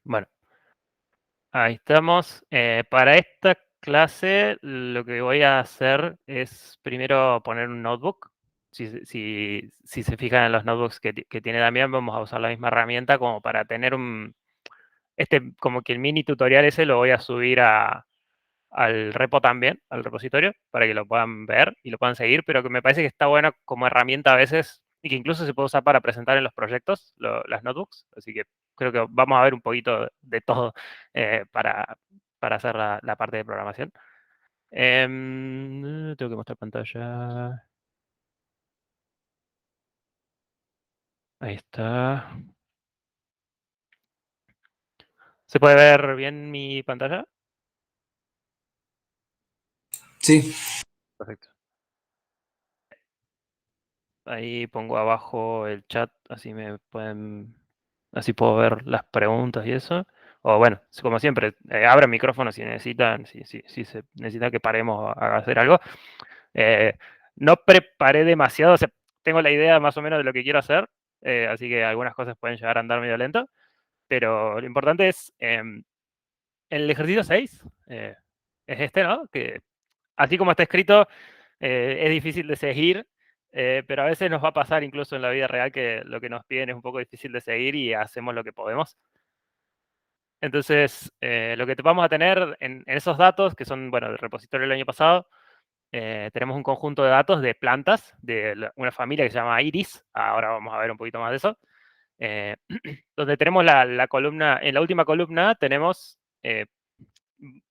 Bueno, ahí estamos. Para esta clase lo que voy a hacer es primero poner un notebook. Si se fijan en los notebooks que tiene Damián, vamos a usar la misma herramienta como para tener como que el mini tutorial ese lo voy a subir al repo también, al repositorio, para que lo puedan ver y lo puedan seguir, pero que me parece que está bueno como herramienta a veces y que incluso se puede usar para presentar en los proyectos, las notebooks. Así que creo que vamos a ver un poquito de todo eh, para, para hacer la parte de programación. Tengo que mostrar pantalla. Ahí está. ¿Se puede ver bien mi pantalla? Sí, Perfecto. Ahí pongo abajo el chat, así puedo ver las preguntas y eso. O bueno, como siempre, abran micrófono si necesitan, si se necesita que paremos a hacer algo. Eh, no preparé demasiado, o sea, tengo la idea más o menos de lo que quiero hacer, así que algunas cosas pueden llegar a andar medio lento, pero lo importante es, el ejercicio 6 es este, ¿no? Que así como está escrito, es difícil de seguir, pero a veces nos va a pasar incluso en la vida real que lo que nos piden es un poco difícil de seguir y hacemos lo que podemos. Entonces, lo que vamos a tener en esos datos, que son, bueno, del repositorio del año pasado, tenemos un conjunto de datos de plantas de una familia que se llama Iris. Ahora vamos a ver un poquito más de eso. eh, Donde tenemos la columna, en la última columna tenemos,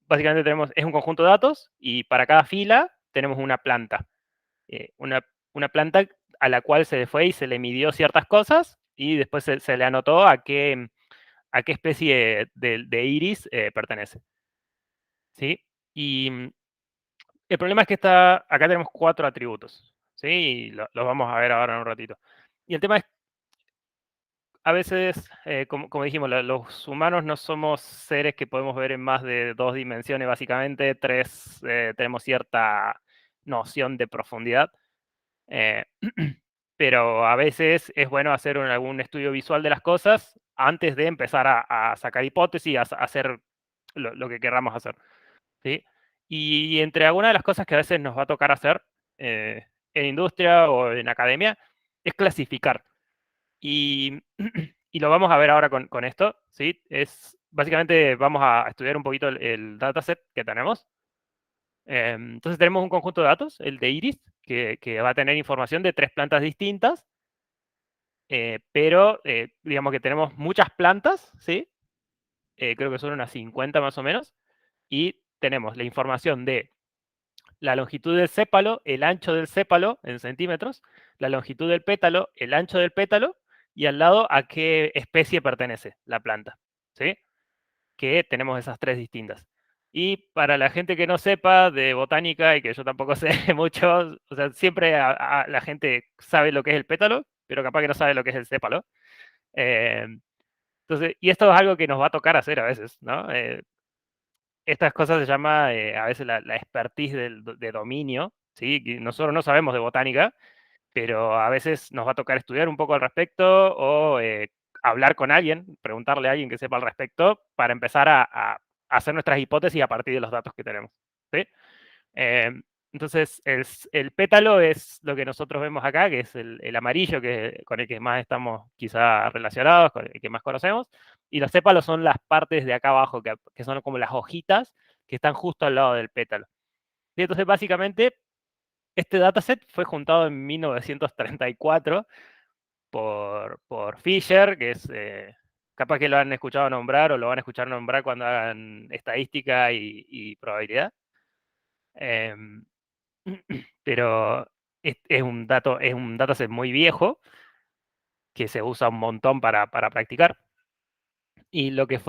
básicamente es un conjunto de datos y para cada fila tenemos una planta. eh, una, una planta a la cual se le fue y se le midió ciertas cosas y después se le anotó a qué especie de iris pertenece. ¿Sí? Y el problema es que acá tenemos 4 atributos. ¿Sí? Y los vamos a ver ahora en un ratito. Y el tema es, a veces, como dijimos, los humanos no somos seres que podemos ver en más de 2 dimensiones, básicamente. 3, tenemos cierta noción de profundidad. Eh, pero a veces es bueno hacer algún estudio visual de las cosas antes de empezar a sacar hipótesis, a hacer lo que querramos hacer. ¿Sí? Y entre algunas de las cosas que a veces nos va a tocar hacer eh, en industria o en academia es clasificar. Y, y lo vamos a ver ahora con esto. ¿Sí? Básicamente vamos a estudiar un poquito el dataset que tenemos. Entonces tenemos un conjunto de datos, el de Iris, que va a tener información de 3 plantas distintas, pero digamos que tenemos muchas plantas, ¿sí? Creo que son unas 50 más o menos, y tenemos la información de la longitud del sépalo, el ancho del sépalo en centímetros, la longitud del pétalo, el ancho del pétalo, y al lado a qué especie pertenece la planta, ¿sí? Que tenemos esas 3 distintas. Y para la gente que no sepa de botánica y que yo tampoco sé mucho, o sea, siempre la gente sabe lo que es el pétalo, pero capaz que no sabe lo que es el sépalo. Eh, entonces, y esto es algo que nos va a tocar hacer a veces, ¿no? Estas cosas se llama a veces la expertise de dominio, ¿sí? Que nosotros no sabemos de botánica, pero a veces nos va a tocar estudiar un poco al respecto o hablar con alguien, preguntarle a alguien que sepa al respecto para empezar a hacer nuestras hipótesis a partir de los datos que tenemos. ¿Sí? Eh, entonces, el pétalo es lo que nosotros vemos acá, que es el amarillo, con el que más estamos quizá relacionados, con el que más conocemos, y los sépalos son las partes de acá abajo, que son como las hojitas que están justo al lado del pétalo. Y entonces, básicamente, este dataset fue juntado en 1934 por Fisher, que es, capaz que lo han escuchado nombrar o lo van a escuchar nombrar cuando hagan estadística y probabilidad. Em, pero es un dataset muy viejo que se usa un montón para practicar. Y lo que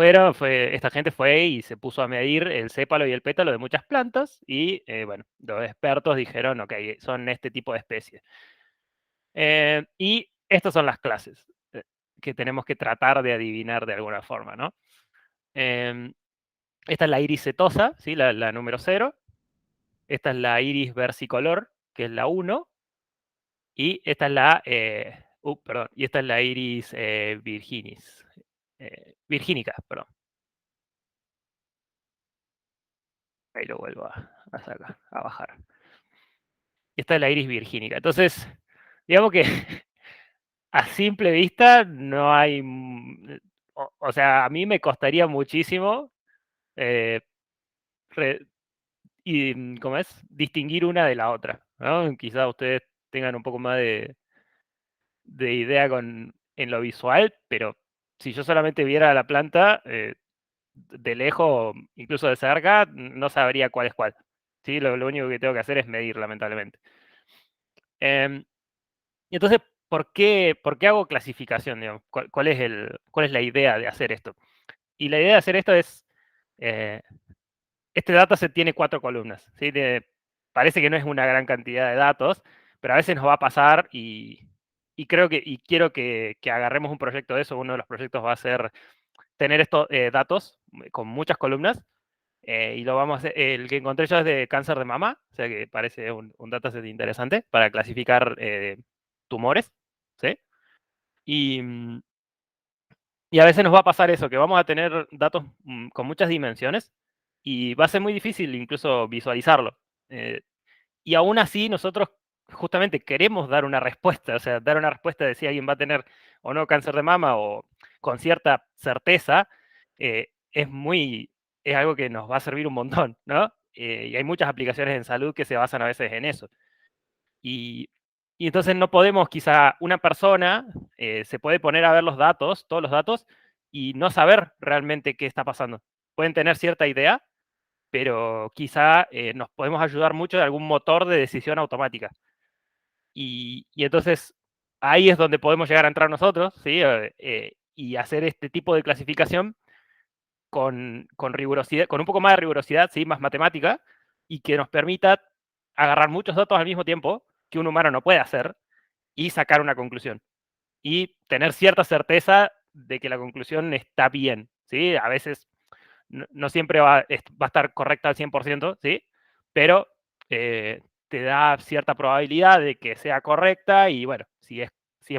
esta gente fue y se puso a medir el sépalo y el pétalo de muchas plantas y, bueno, los expertos dijeron, ok, son este tipo de especies. Y estas son las clases que tenemos que tratar de adivinar de alguna forma, ¿no? Em, Esta es la iris setosa, ¿sí? La número 0. Esta es la iris versicolor, que es la 1. Y esta es la, perdón, y esta es la iris virginis. virgínica, perdón. Ahí lo vuelvo a sacar, a bajar. Y esta es la iris virgínica. Entonces, digamos que a simple vista no hay, o sea, a mí me costaría muchísimo eh, re- y, ¿cómo es? Distinguir una de la otra, ¿no? Quizá ustedes tengan un poco más de idea en lo visual, pero si yo solamente viera la planta de lejos, incluso de cerca, no sabría cuál es cuál. ¿Sí? Lo único que tengo que hacer es medir, lamentablemente. Em, y entonces, ¿por qué hago clasificación? Digamos? ¿Cuál es la idea de hacer esto? Y la idea de hacer esto es, eh, este dataset tiene 4 columnas, ¿sí? Parece que no es una gran cantidad de datos, pero a veces nos va a pasar y creo y quiero que agarremos un proyecto de eso. Uno de los proyectos va a ser tener estos datos con muchas columnas y lo vamos a hacer. El que encontré yo es de cáncer de mama, o sea que parece un dataset interesante para clasificar tumores, ¿sí? Y, y a veces nos va a pasar eso, que vamos a tener datos con muchas dimensiones y va a ser muy difícil incluso visualizarlo. Eh, y aún así nosotros justamente queremos dar una respuesta, o sea, dar una respuesta de si alguien va a tener o no cáncer de mama o con cierta certeza, es algo que nos va a servir un montón, ¿no? Y hay muchas aplicaciones en salud que se basan a veces en eso. Y, y entonces no podemos, quizá una persona se puede poner a ver los datos, todos los datos, y no saber realmente qué está pasando. Pueden tener cierta idea, pero quizá nos podemos ayudar mucho de algún motor de decisión automática. Y entonces ahí es donde podemos llegar a entrar nosotros, ¿sí? Y hacer este tipo de clasificación con rigurosidad, con un poco más de rigurosidad, ¿sí? Más matemática, y que nos permita agarrar muchos datos al mismo tiempo que un humano no puede hacer y sacar una conclusión. Y tener cierta certeza de que la conclusión está bien, ¿sí? A veces no siempre va a estar correcta al 100%, ¿sí? Pero te da cierta probabilidad de que sea correcta y bueno, si es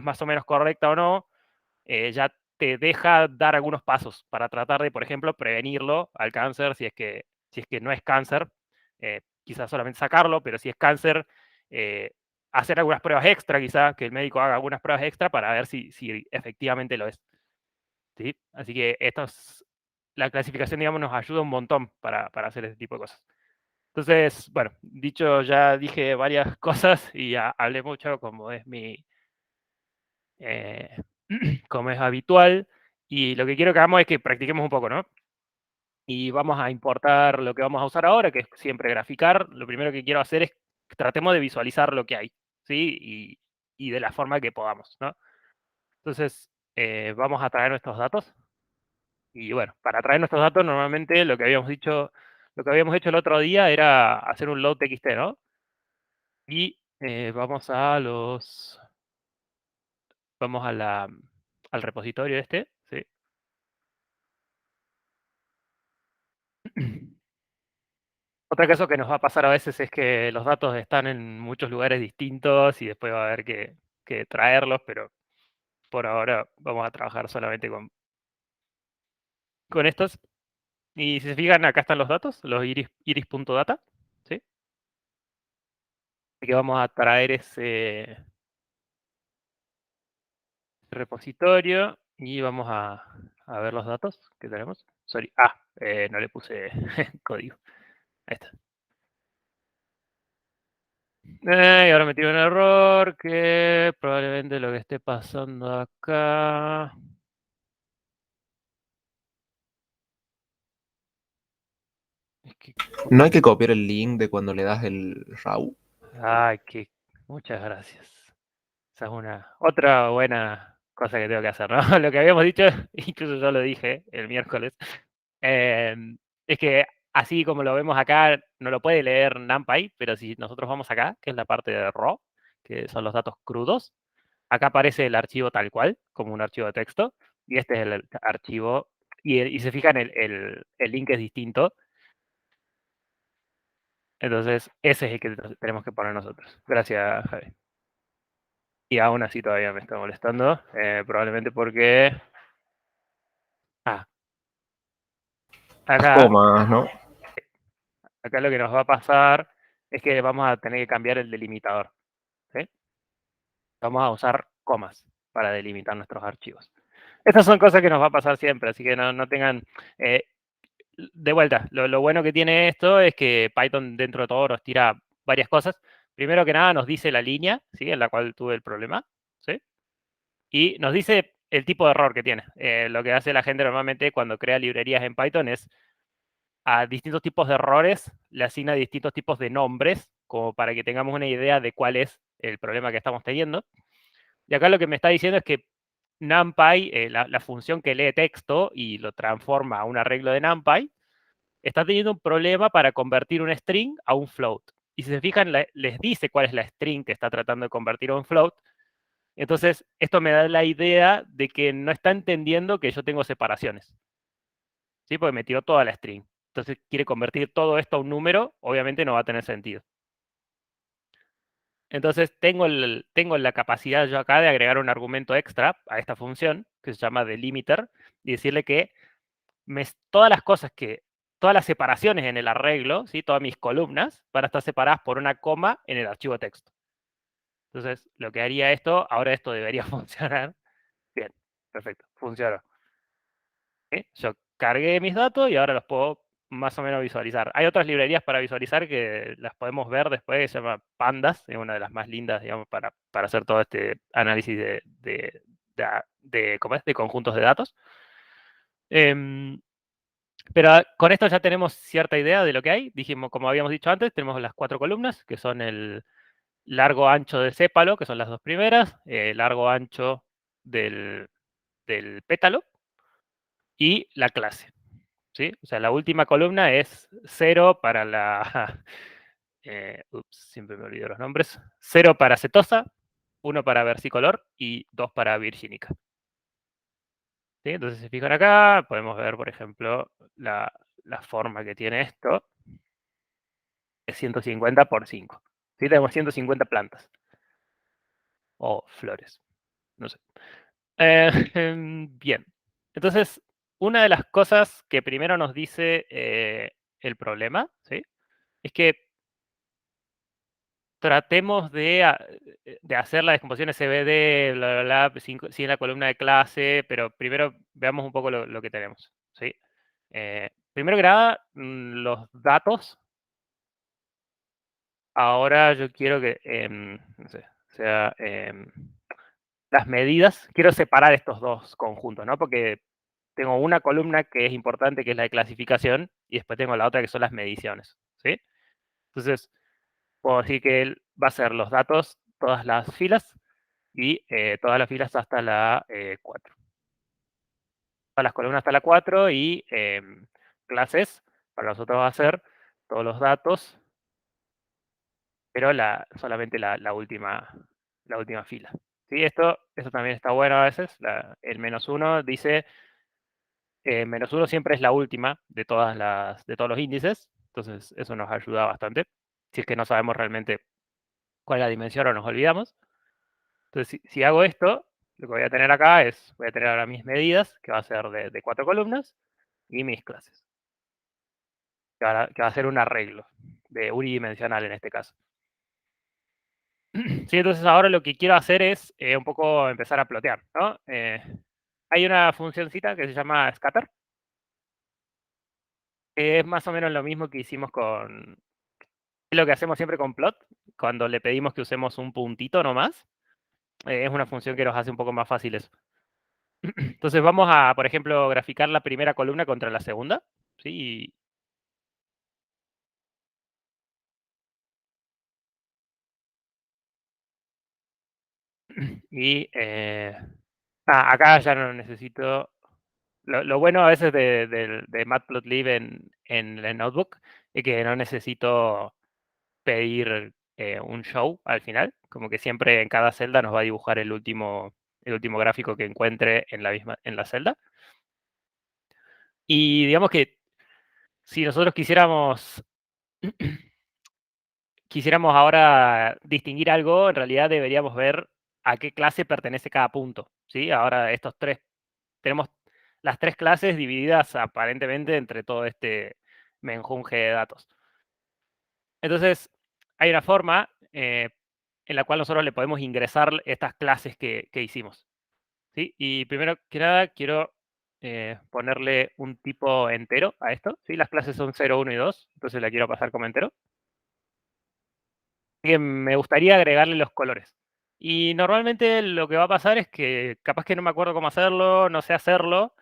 más o menos correcta o no, ya te deja dar algunos pasos para tratar de, por ejemplo, prevenirlo al cáncer si es que no es cáncer, quizás solamente sacarlo, pero si es cáncer, eh, hacer algunas pruebas extra, quizás que el médico haga algunas pruebas extra para ver si efectivamente lo es. ¿Sí? Así que la clasificación, digamos, nos ayuda un montón para hacer este tipo de cosas. Entonces, bueno, ya dije varias cosas y ya hablé mucho eh, como es habitual. Y lo que quiero que hagamos es que practiquemos un poco, ¿no? Y vamos a importar lo que vamos a usar ahora, que es siempre graficar. Lo primero que quiero hacer es que tratemos de visualizar lo que hay, ¿sí? Y de la forma que podamos, ¿no? Entonces, vamos a traer nuestros datos. Y bueno, para traer nuestros datos, normalmente lo que habíamos hecho el otro día era hacer un load txt, ¿no? Y vamos al repositorio este, ¿sí? Otra cosa que nos va a pasar a veces es que los datos están en muchos lugares distintos y después va a haber que traerlos, pero por ahora vamos a trabajar solamente con estos. Y si se fijan, acá están los datos, los iris.data, ¿sí? Así que vamos a traer ese repositorio y vamos a ver los datos que tenemos. Sorry. No le puse código. Ahí está. Y ahora metí un error que probablemente lo que esté pasando acá. Es que. No hay que copiar el link de cuando le das el RAW. Ay, muchas gracias. Esa es una otra buena cosa que tengo que hacer, ¿no? Lo que habíamos dicho, incluso yo lo dije el miércoles, es que así como lo vemos acá, no lo puede leer NumPy, pero si nosotros vamos acá, que es la parte de RAW, que son los datos crudos, acá aparece el archivo tal cual, como un archivo de texto, y este es el archivo, y se fijan, el link es distinto, entonces ese es el que tenemos que poner nosotros. Gracias, Javi. Y aún así todavía me está molestando, probablemente porque Las Acá, comas, ¿no? acá lo que nos va a pasar es que vamos a tener que cambiar el delimitador. ¿Sí? Vamos a usar comas para delimitar nuestros archivos. Estas son cosas que nos va a pasar siempre, así que no tengan... de vuelta, lo bueno que tiene esto es que Python dentro de todo nos tira varias cosas. Primero que nada nos dice la línea, ¿sí? En la cual tuve el problema, ¿sí? Y nos dice el tipo de error que tiene. Lo que hace la gente normalmente cuando crea librerías en Python es a distintos tipos de errores le asigna distintos tipos de nombres, como para que tengamos una idea de cuál es el problema que estamos teniendo. Y acá lo que me está diciendo es que NumPy, la función que lee texto y lo transforma a un arreglo de NumPy, está teniendo un problema para convertir un string a un float. Y si se fijan, les dice cuál es la string que está tratando de convertir a un float. Entonces, esto me da la idea de que no está entendiendo que yo tengo separaciones. ¿Sí? Porque me tiró toda la string. Entonces, quiere convertir todo esto a un número, obviamente no va a tener sentido. Entonces, tengo la capacidad yo acá de agregar un argumento extra a esta función, que se llama delimiter, y decirle que todas las cosas todas las separaciones en el arreglo, ¿sí? Todas mis columnas, van a estar separadas por una coma en el archivo texto. Entonces, lo que haría esto, ahora esto debería funcionar. Bien, perfecto, funcionó. ¿Sí? Yo cargué mis datos y ahora los puedo más o menos visualizar. Hay otras librerías para visualizar que las podemos ver después, que se llama Pandas, es una de las más lindas, digamos, para hacer todo este análisis ¿cómo es? De conjuntos de datos. Em, Pero con esto ya tenemos cierta idea de lo que hay. Dijimos, como habíamos dicho antes, tenemos las 4 columnas, que son el largo ancho del sépalo, que son las dos primeras, largo ancho del pétalo y la clase. ¿Sí? O sea, la última columna es 0 para la... siempre me olvido los nombres. 0 para setosa, 1 para versicolor y 2 para virgínica. ¿Sí? Entonces, si se fijan acá, podemos ver, por ejemplo, la forma que tiene esto. Es 150 por 5. ¿Sí? Tenemos 150 plantas. O flores. No sé. Bien. Entonces, una de las cosas que primero nos dice el problema, ¿sí? Es que tratemos de hacer la descomposición SVD, bla, bla, bla, sin la columna de clase, pero primero veamos un poco lo que tenemos, ¿sí? Primero que nada, los datos. Ahora yo quiero que, no sé, sea, las medidas, quiero separar estos dos conjuntos, ¿no? Porque tengo una columna que es importante, que es la de clasificación, y después tengo la otra que son las mediciones, ¿sí? Entonces, puedo decir que él va a ser los datos, todas las filas, y todas las filas hasta la 4. Todas las columnas hasta la 4 y clases, para nosotros va a ser todos los datos, pero solamente la última fila. ¿Sí? Esto también está bueno a veces. El -1 dice, -1 siempre es la última de todos los índices, entonces eso nos ayuda bastante. Si es que no sabemos realmente cuál es la dimensión o nos olvidamos. Entonces, si hago esto, lo que voy a tener acá voy a tener ahora mis medidas, que va a ser de 4 columnas, y mis clases, que va a ser un arreglo, de unidimensional en este caso. Sí, entonces ahora lo que quiero hacer es un poco empezar a plotear, ¿no? Hay una funcioncita que se llama scatter, que es más o menos lo mismo que hicimos es lo que hacemos siempre con plot, cuando le pedimos que usemos un puntito nomás. Es una función que nos hace un poco más fácil eso. Entonces vamos a, por ejemplo, graficar la primera columna contra la segunda, ¿sí? Y acá ya no necesito. Lo bueno a veces de Matplotlib en el notebook es que no necesito pedir un show al final, como que siempre en cada celda nos va a dibujar el último gráfico que encuentre en la celda. Y digamos que si nosotros quisiéramos ahora distinguir algo, en realidad deberíamos ver a qué clase pertenece cada punto, ¿sí? Ahora estos tres, tenemos las tres clases divididas aparentemente entre todo este menjunje de datos. Entonces, hay una forma en la cual nosotros le podemos ingresar estas clases que hicimos. ¿Sí? Y primero que nada, quiero ponerle un tipo entero a esto. ¿Sí? Las clases son 0, 1 y 2, entonces la quiero pasar como entero. Así que me gustaría agregarle los colores. Y normalmente lo que va a pasar es que capaz que no me acuerdo cómo hacerlo, no sé hacerlo,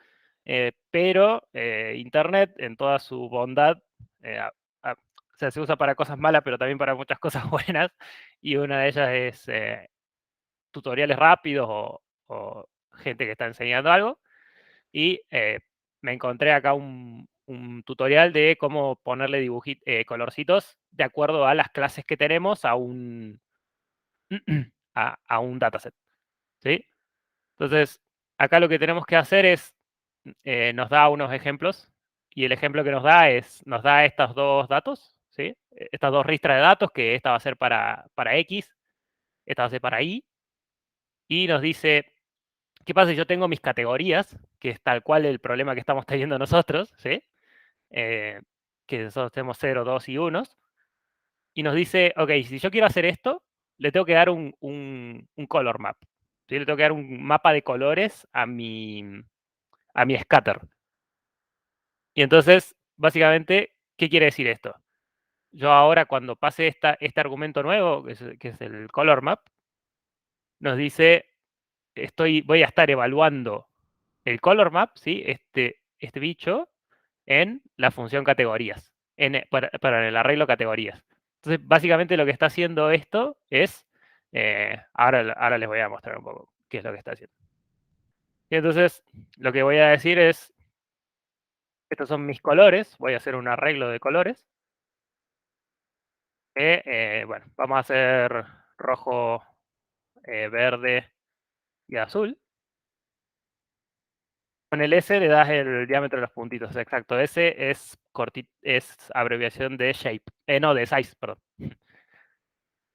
pero Internet en toda su bondad, eh, a- o sea, se usa para cosas malas, pero también para muchas cosas buenas, y una de ellas es tutoriales rápidos o gente que está enseñando algo. Y me encontré acá un tutorial de cómo ponerle colorcitos de acuerdo a las clases que tenemos a un dataset. ¿Sí? Entonces, acá lo que tenemos que hacer es, nos da unos ejemplos, y el ejemplo que nos da estos dos datos, ¿sí? Estas dos ristras de datos, que esta va a ser para X, esta va a ser para Y, y nos dice, ¿qué pasa si yo tengo mis categorías, que es tal cual el problema que estamos teniendo nosotros, ¿sí? Eh, que nosotros tenemos 0, 2 y 1, y nos dice, ok, si yo quiero hacer esto, le tengo que dar un color map. ¿Sí? Le tengo que dar un mapa de colores a mi scatter. Y entonces, básicamente, ¿qué quiere decir esto? Yo ahora cuando pase este argumento nuevo, que es el color map, nos dice, voy a estar evaluando el color map, ¿sí? Este bicho, en la función categorías, para el arreglo categorías. Entonces, básicamente lo que está haciendo esto es, ahora les voy a mostrar un poco qué es lo que está haciendo. Y entonces, lo que voy a decir es, estos son mis colores, voy a hacer un arreglo de colores. Bueno, vamos a hacer rojo, verde y azul. Con el S le das el diámetro de los puntitos, exacto. S es abreviación de shape, no, de size, perdón.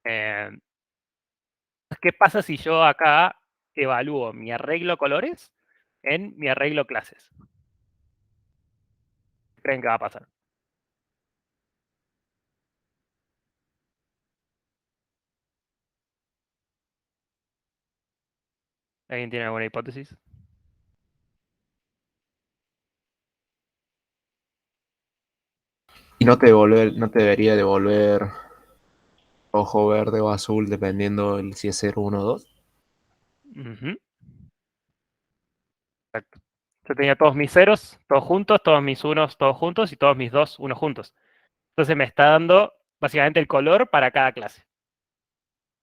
Eh, ¿Qué pasa si yo acá evalúo mi arreglo colores en mi arreglo clases? ¿Qué creen que va a pasar? ¿Alguien tiene alguna hipótesis? Y no te debería devolver rojo, verde o azul dependiendo si es 0, 1 o 2. Ujú, exacto. Yo tenía todos mis ceros, todos juntos, todos mis unos, todos juntos, y todos mis dos, unos juntos. Entonces me está dando básicamente el color para cada clase.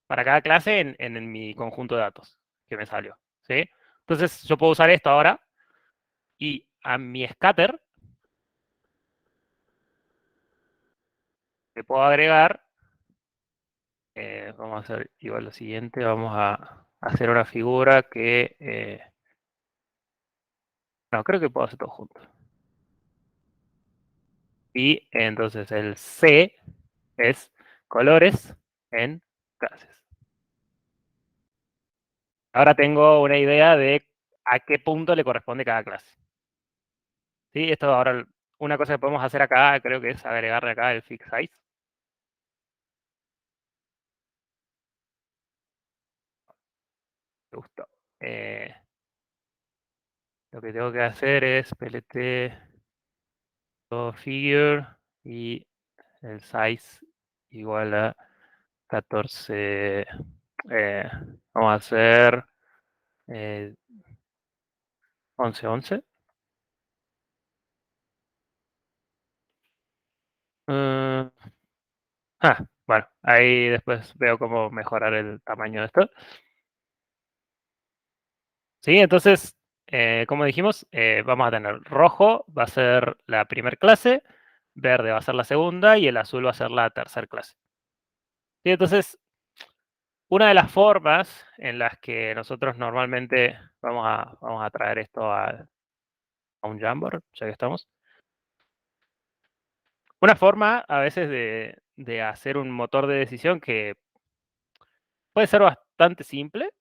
Para cada clase en mi conjunto de datos que me salió. ¿Sí? Entonces yo puedo usar esto ahora y a mi scatter le puedo agregar, vamos a hacer igual lo siguiente, vamos a hacer una figura que, no, creo que puedo hacer todo junto. Y entonces el C es colores en clases. Ahora tengo una idea de a qué punto le corresponde cada clase. ¿Sí? Esto ahora, una cosa que podemos hacer acá, creo que es agregarle acá el fix size. Me gustó. Eh, lo que tengo que hacer es plt figure y el size igual a 14. eh, vamos a hacer 11, 11. Mm, bueno, ahí después veo cómo mejorar el tamaño de esto. Sí, entonces, como dijimos, vamos a tener rojo, va a ser la primera clase, verde va a ser la segunda y el azul va a ser la tercera clase. Sí, entonces, una de las formas en las que nosotros normalmente vamos a traer esto a un Jamboard, ya que estamos. Una forma a veces de hacer un motor de decisión que puede ser bastante simple,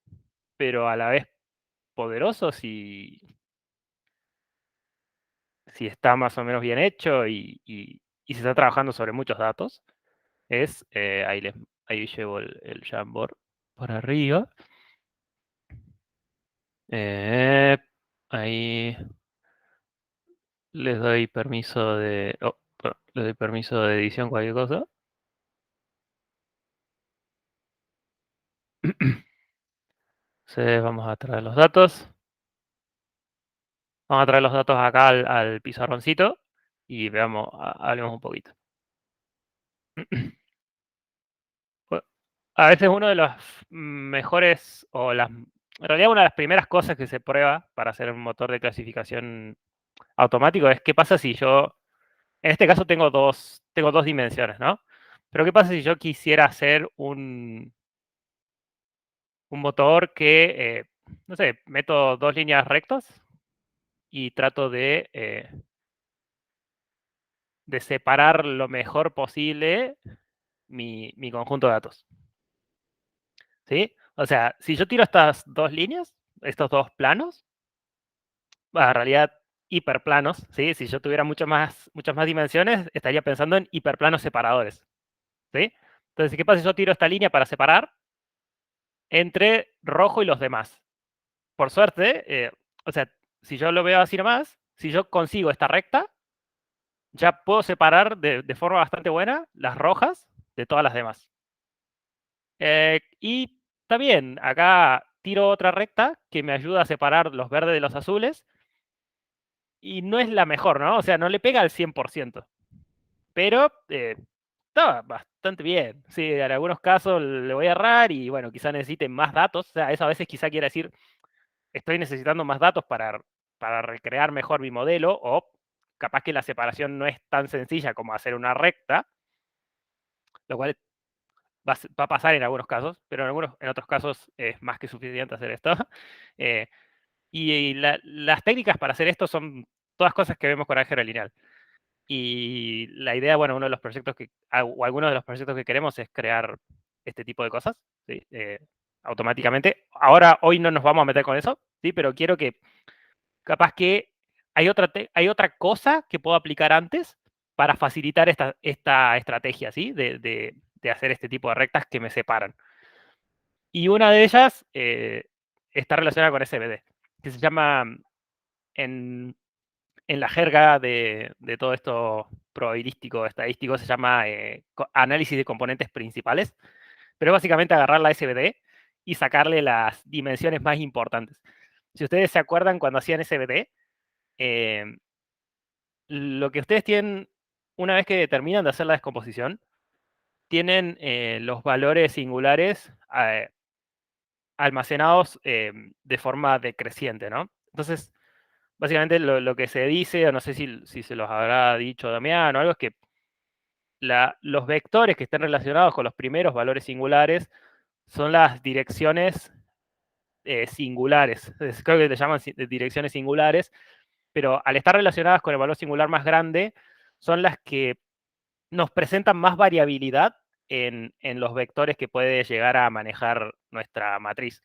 pero a la vez poderoso si está más o menos bien hecho y se está trabajando sobre muchos datos, es, ahí llevo el Jamboard por arriba. Ahí les doy permiso de, les doy permiso de edición, cualquier cosa. Entonces vamos a traer los datos. Vamos a traer los datos acá al pizarroncito y veamos, hablemos un poquito. A veces uno de los mejores, en realidad una de las primeras cosas que se prueba para hacer un motor de clasificación automático es qué pasa si yo, en este caso tengo dos dimensiones, ¿no? Pero qué pasa si yo quisiera hacer un motor que, no sé, meto dos líneas rectas y trato de separar lo mejor posible mi conjunto de datos. ¿Sí? O sea, si yo tiro estas dos líneas, estos dos planos, en realidad hiperplanos, ¿sí? Si yo tuviera muchas más dimensiones, estaría pensando en hiperplanos separadores, ¿sí? Entonces, ¿qué pasa si yo tiro esta línea para separar entre rojo y los demás? Por suerte, o sea, si yo lo veo así nomás, si yo consigo esta recta, ya puedo separar de forma bastante buena las rojas de todas las demás. Y está bien, acá tiro otra recta que me ayuda a separar los verdes de los azules y no es la mejor, ¿no? O sea, no le pega al 100%, pero está bastante bien. Sí, en algunos casos le voy a errar y bueno, quizá necesite más datos. O sea, eso a veces quizá quiere decir, estoy necesitando más datos para recrear mejor mi modelo o capaz que la separación no es tan sencilla como hacer una recta, lo cual va a pasar en algunos casos, pero en otros casos es más que suficiente hacer esto. Eh, las técnicas para hacer esto son todas cosas que vemos con álgebra lineal. Y la idea, bueno, uno de los proyectos o algunos de los proyectos que queremos es crear este tipo de cosas, ¿sí? Automáticamente. Hoy no nos vamos a meter con eso, ¿sí? Pero quiero que, capaz que hay otra cosa que puedo aplicar antes para facilitar esta estrategia, ¿sí? De hacer este tipo de rectas que me separan. Y una de ellas está relacionada con SVD, que se llama, en, en la jerga de todo esto probabilístico, estadístico, se llama análisis de componentes principales, pero básicamente agarrar la SVD y sacarle las dimensiones más importantes. Si ustedes se acuerdan cuando hacían SVD, eh, lo que ustedes tienen, una vez que terminan de hacer la descomposición, tienen los valores singulares almacenados de forma decreciente, ¿no? Entonces, básicamente lo que se dice, o no sé si se los habrá dicho Damián o algo, es que los vectores que estén relacionados con los primeros valores singulares son las direcciones singulares. Creo que le llaman direcciones singulares, pero al estar relacionadas con el valor singular más grande, son las que nos presentan más variabilidad en los vectores que puede llegar a manejar nuestra matriz.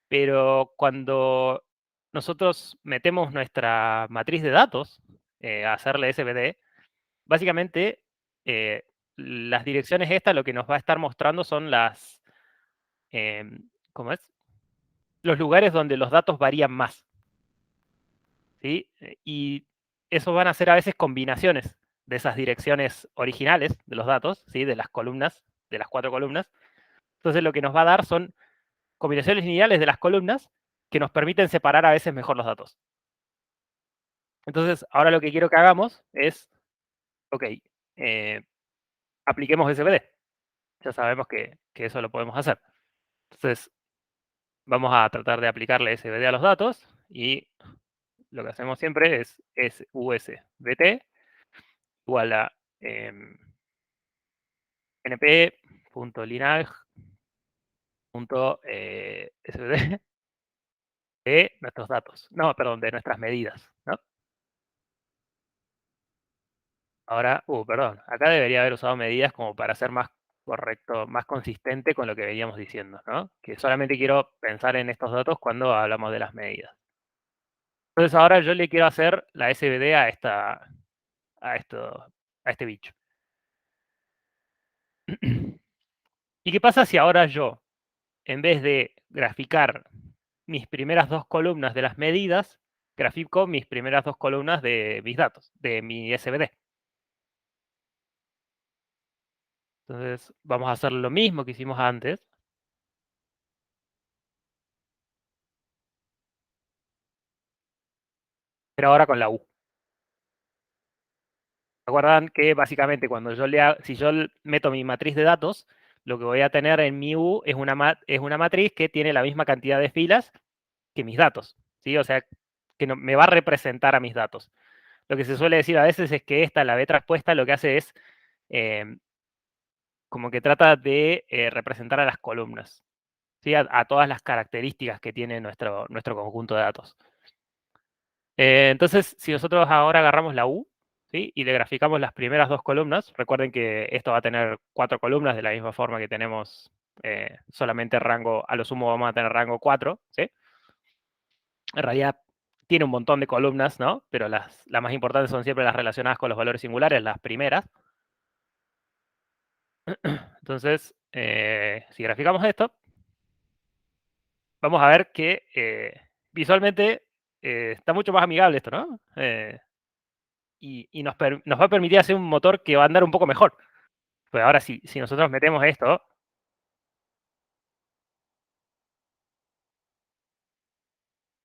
Pero cuando nosotros metemos nuestra matriz de datos a hacerle SVD, básicamente las direcciones estas lo que nos va a estar mostrando son ¿cómo es? Los lugares donde los datos varían más, ¿sí? Y eso van a ser a veces combinaciones de esas direcciones originales de los datos, ¿sí? De las columnas, de las cuatro columnas. Entonces lo que nos va a dar son combinaciones lineales de las columnas que nos permiten separar a veces mejor los datos. Entonces, ahora lo que quiero que hagamos es, ok, apliquemos SVD. Ya sabemos que eso lo podemos hacer. Entonces, vamos a tratar de aplicarle SVD a los datos y lo que hacemos siempre es usbt igual a np.linag.svd de nuestros datos. No, perdón, de nuestras medidas, ¿no? Ahora, perdón, acá debería haber usado medidas como para ser más correcto, más consistente con lo que veníamos diciendo, ¿no? Que solamente quiero pensar en estos datos cuando hablamos de las medidas. Entonces ahora yo le quiero hacer la SVD a este bicho. ¿Y qué pasa si ahora yo, en vez de graficar mis primeras dos columnas de las medidas, grafico mis primeras dos columnas de mis datos, de mi SVD? Entonces vamos a hacer lo mismo que hicimos antes, pero ahora con la U. ¿Recuerdan que básicamente cuando si yo meto mi matriz de datos, lo que voy a tener en mi U es una matriz que tiene la misma cantidad de filas que mis datos, ¿sí? O sea, que me va a representar a mis datos. Lo que se suele decir a veces es que la B traspuesta, lo que hace es como que trata de representar a las columnas, ¿sí? A todas las características que tiene nuestro conjunto de datos. Entonces, si nosotros ahora agarramos la U, ¿sí? Y le graficamos las primeras dos columnas, recuerden que esto va a tener 4 columnas de la misma forma que tenemos solamente rango, a lo sumo vamos a tener rango 4, ¿sí? En realidad tiene un montón de columnas, ¿no? Pero las más importantes son siempre las relacionadas con los valores singulares, las primeras. Entonces, si graficamos esto, vamos a ver que visualmente está mucho más amigable esto, ¿no? Y nos va a permitir hacer un motor que va a andar un poco mejor. Pues ahora, si nosotros metemos esto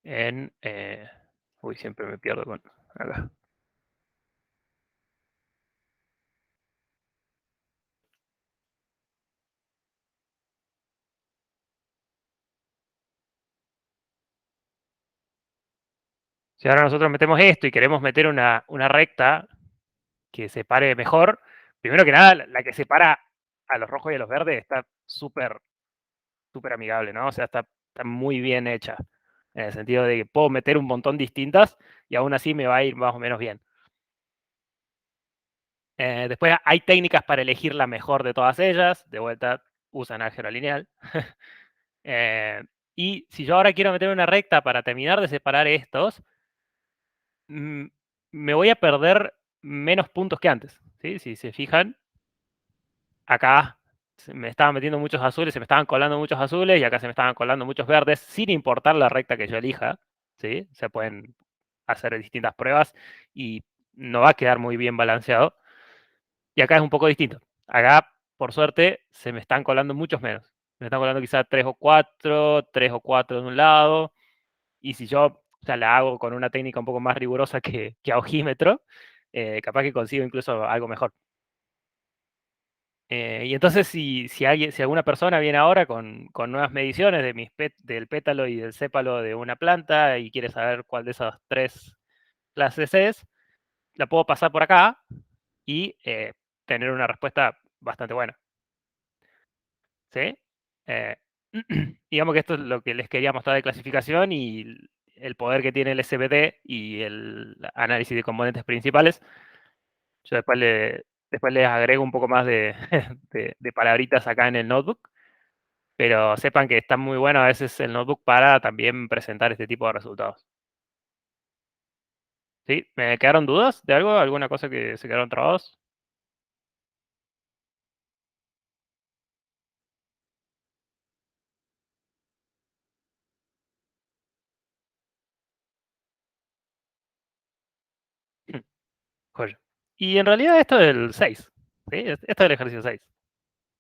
en... uy, siempre me pierdo con... Acá. Si ahora nosotros metemos esto y queremos meter una recta que separe mejor, primero que nada, la que separa a los rojos y a los verdes está súper amigable, ¿no? O sea, está muy bien hecha. En el sentido de que puedo meter un montón distintas y aún así me va a ir más o menos bien. Después hay técnicas para elegir la mejor de todas ellas. De vuelta, usan álgebra lineal. Y si yo ahora quiero meter una recta para terminar de separar estos, me voy a perder menos puntos que antes. ¿Sí? Si se fijan, acá me estaban metiendo muchos azules, se me estaban colando muchos azules y acá se me estaban colando muchos verdes, sin importar la recta que yo elija. ¿Sí? Se pueden hacer distintas pruebas y no va a quedar muy bien balanceado. Y acá es un poco distinto. Acá, por suerte, se me están colando muchos menos. Me están colando quizás 3 o 4 de un lado. Y si yo la hago con una técnica un poco más rigurosa que a ojímetro, capaz que consigo incluso algo mejor. Y entonces, si alguna persona viene ahora con nuevas mediciones del pétalo y del sépalo de una planta y quiere saber cuál de esas tres clases es, la puedo pasar por acá y tener una respuesta bastante buena. ¿Sí? Eh, digamos que esto es lo que les quería mostrar de clasificación y el poder que tiene el SVD y el análisis de componentes principales. Yo después les agrego un poco más de palabritas acá en el notebook, pero sepan que está muy bueno a veces el notebook para también presentar este tipo de resultados. ¿Sí? ¿Me quedaron dudas de algo? ¿Alguna cosa que se quedaron trabados? Joya. Y en realidad esto es el 6. ¿Sí? Esto es el ejercicio 6.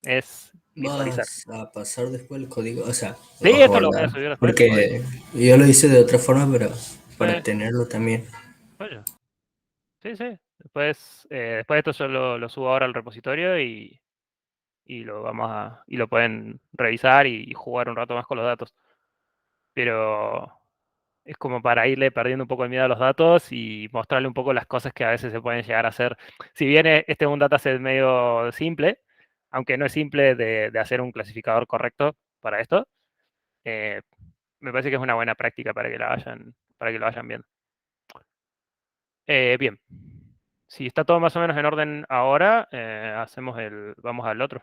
Es visualizar. Vas a pasar después el código, o sea, Sí, lo vas a esto lo voy a guardar. subir después, el código. Porque yo lo hice de otra forma, pero para Eh, tenerlo también. Joya. Sí, sí. Después de esto yo lo subo ahora al repositorio y lo pueden revisar y jugar un rato más con los datos. Pero es como para irle perdiendo un poco el miedo a los datos y mostrarle un poco las cosas que a veces se pueden llegar a hacer. Si bien este es un dataset medio simple, aunque no es simple de hacer un clasificador correcto para esto, eh, me parece que es una buena práctica para que lo vayan viendo. Bien. Si está todo más o menos en orden ahora, vamos al otro.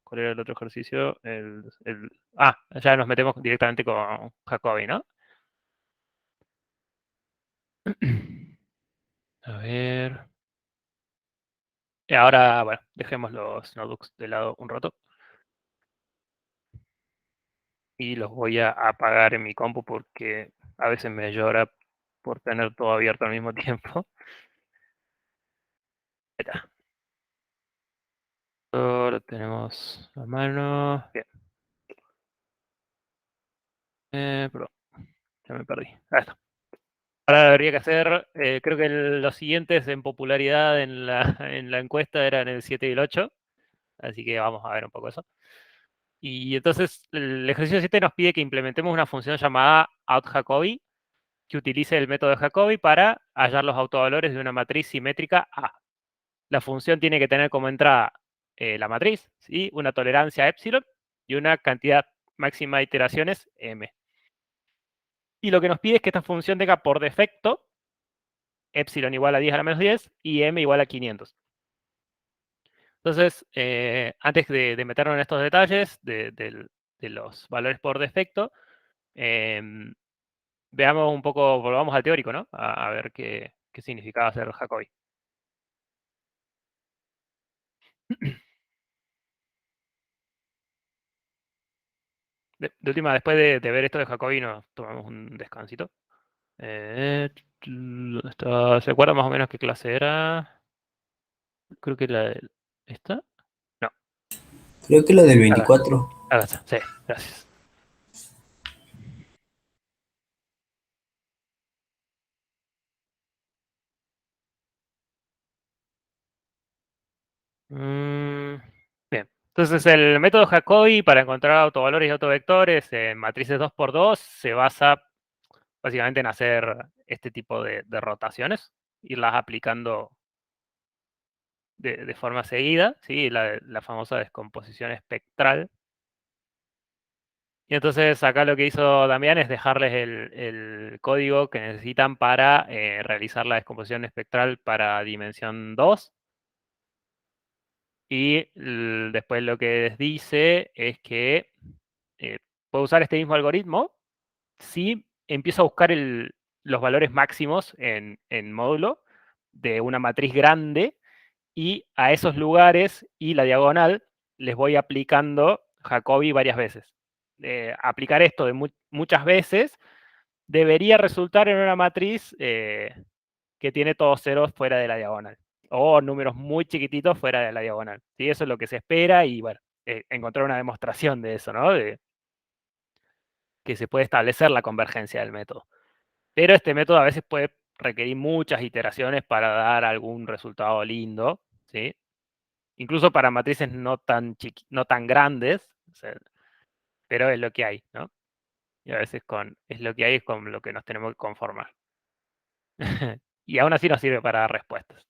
¿Cuál era el otro ejercicio? Ya nos metemos directamente con Jacobi, ¿no? A ver. Y ahora, bueno, dejemos los notebooks de lado un rato. Y los voy a apagar en mi compu porque a veces me llora por tener todo abierto al mismo tiempo. Ahí está. Todo lo tenemos a mano. Bien. Perdón, ya me perdí. Ahí está. Ahora habría que hacer, creo que los siguientes en popularidad en la, en la encuesta eran el 7 y el 8. Así que vamos a ver un poco eso. Y entonces el ejercicio 7 nos pide que implementemos una función llamada outJacobi que utilice el método de Jacobi para hallar los autovalores de una matriz simétrica A. La función tiene que tener como entrada la matriz, ¿sí? Una tolerancia epsilon y una cantidad máxima de iteraciones m. Y lo que nos pide es que esta función tenga por defecto epsilon igual a 10 a la menos 10 y m igual a 500. Entonces, antes de meternos en estos detalles de los valores por defecto, veamos un poco, volvamos al teórico, ¿no? A ver qué significaba hacer Jacobi. De última, después de ver esto de Jacobi, nos tomamos un descansito. ¿Dónde está? ¿Se acuerda más o menos qué clase era? Creo que ¿esta? No, Creo que la del acá, 24. acá está. Sí, gracias. Bien. Entonces, el método Jacobi para encontrar autovalores y autovectores en matrices 2×2 se basa básicamente en hacer este tipo de rotaciones, irlas aplicando de forma seguida, ¿sí? La famosa descomposición espectral. Y entonces acá lo que hizo Damián es dejarles el código que necesitan para realizar la descomposición espectral para dimensión 2. Y después lo que les dice es que puedo usar este mismo algoritmo si empiezo a buscar los valores máximos en módulo de una matriz grande y a esos lugares y la diagonal les voy aplicando Jacobi varias veces. Aplicar esto de muchas veces debería resultar en una matriz que tiene todos ceros fuera de la diagonal o números muy chiquititos fuera de la diagonal. ¿Sí? Eso es lo que se espera y bueno, encontrar una demostración de eso, ¿no? De que se puede establecer la convergencia del método. Pero este método a veces puede requerir muchas iteraciones para dar algún resultado lindo, ¿sí? Incluso para matrices no tan grandes, o sea, pero es lo que hay, ¿no? Y a veces es lo que hay, es con lo que nos tenemos que conformar. Y aún así nos sirve para dar respuestas.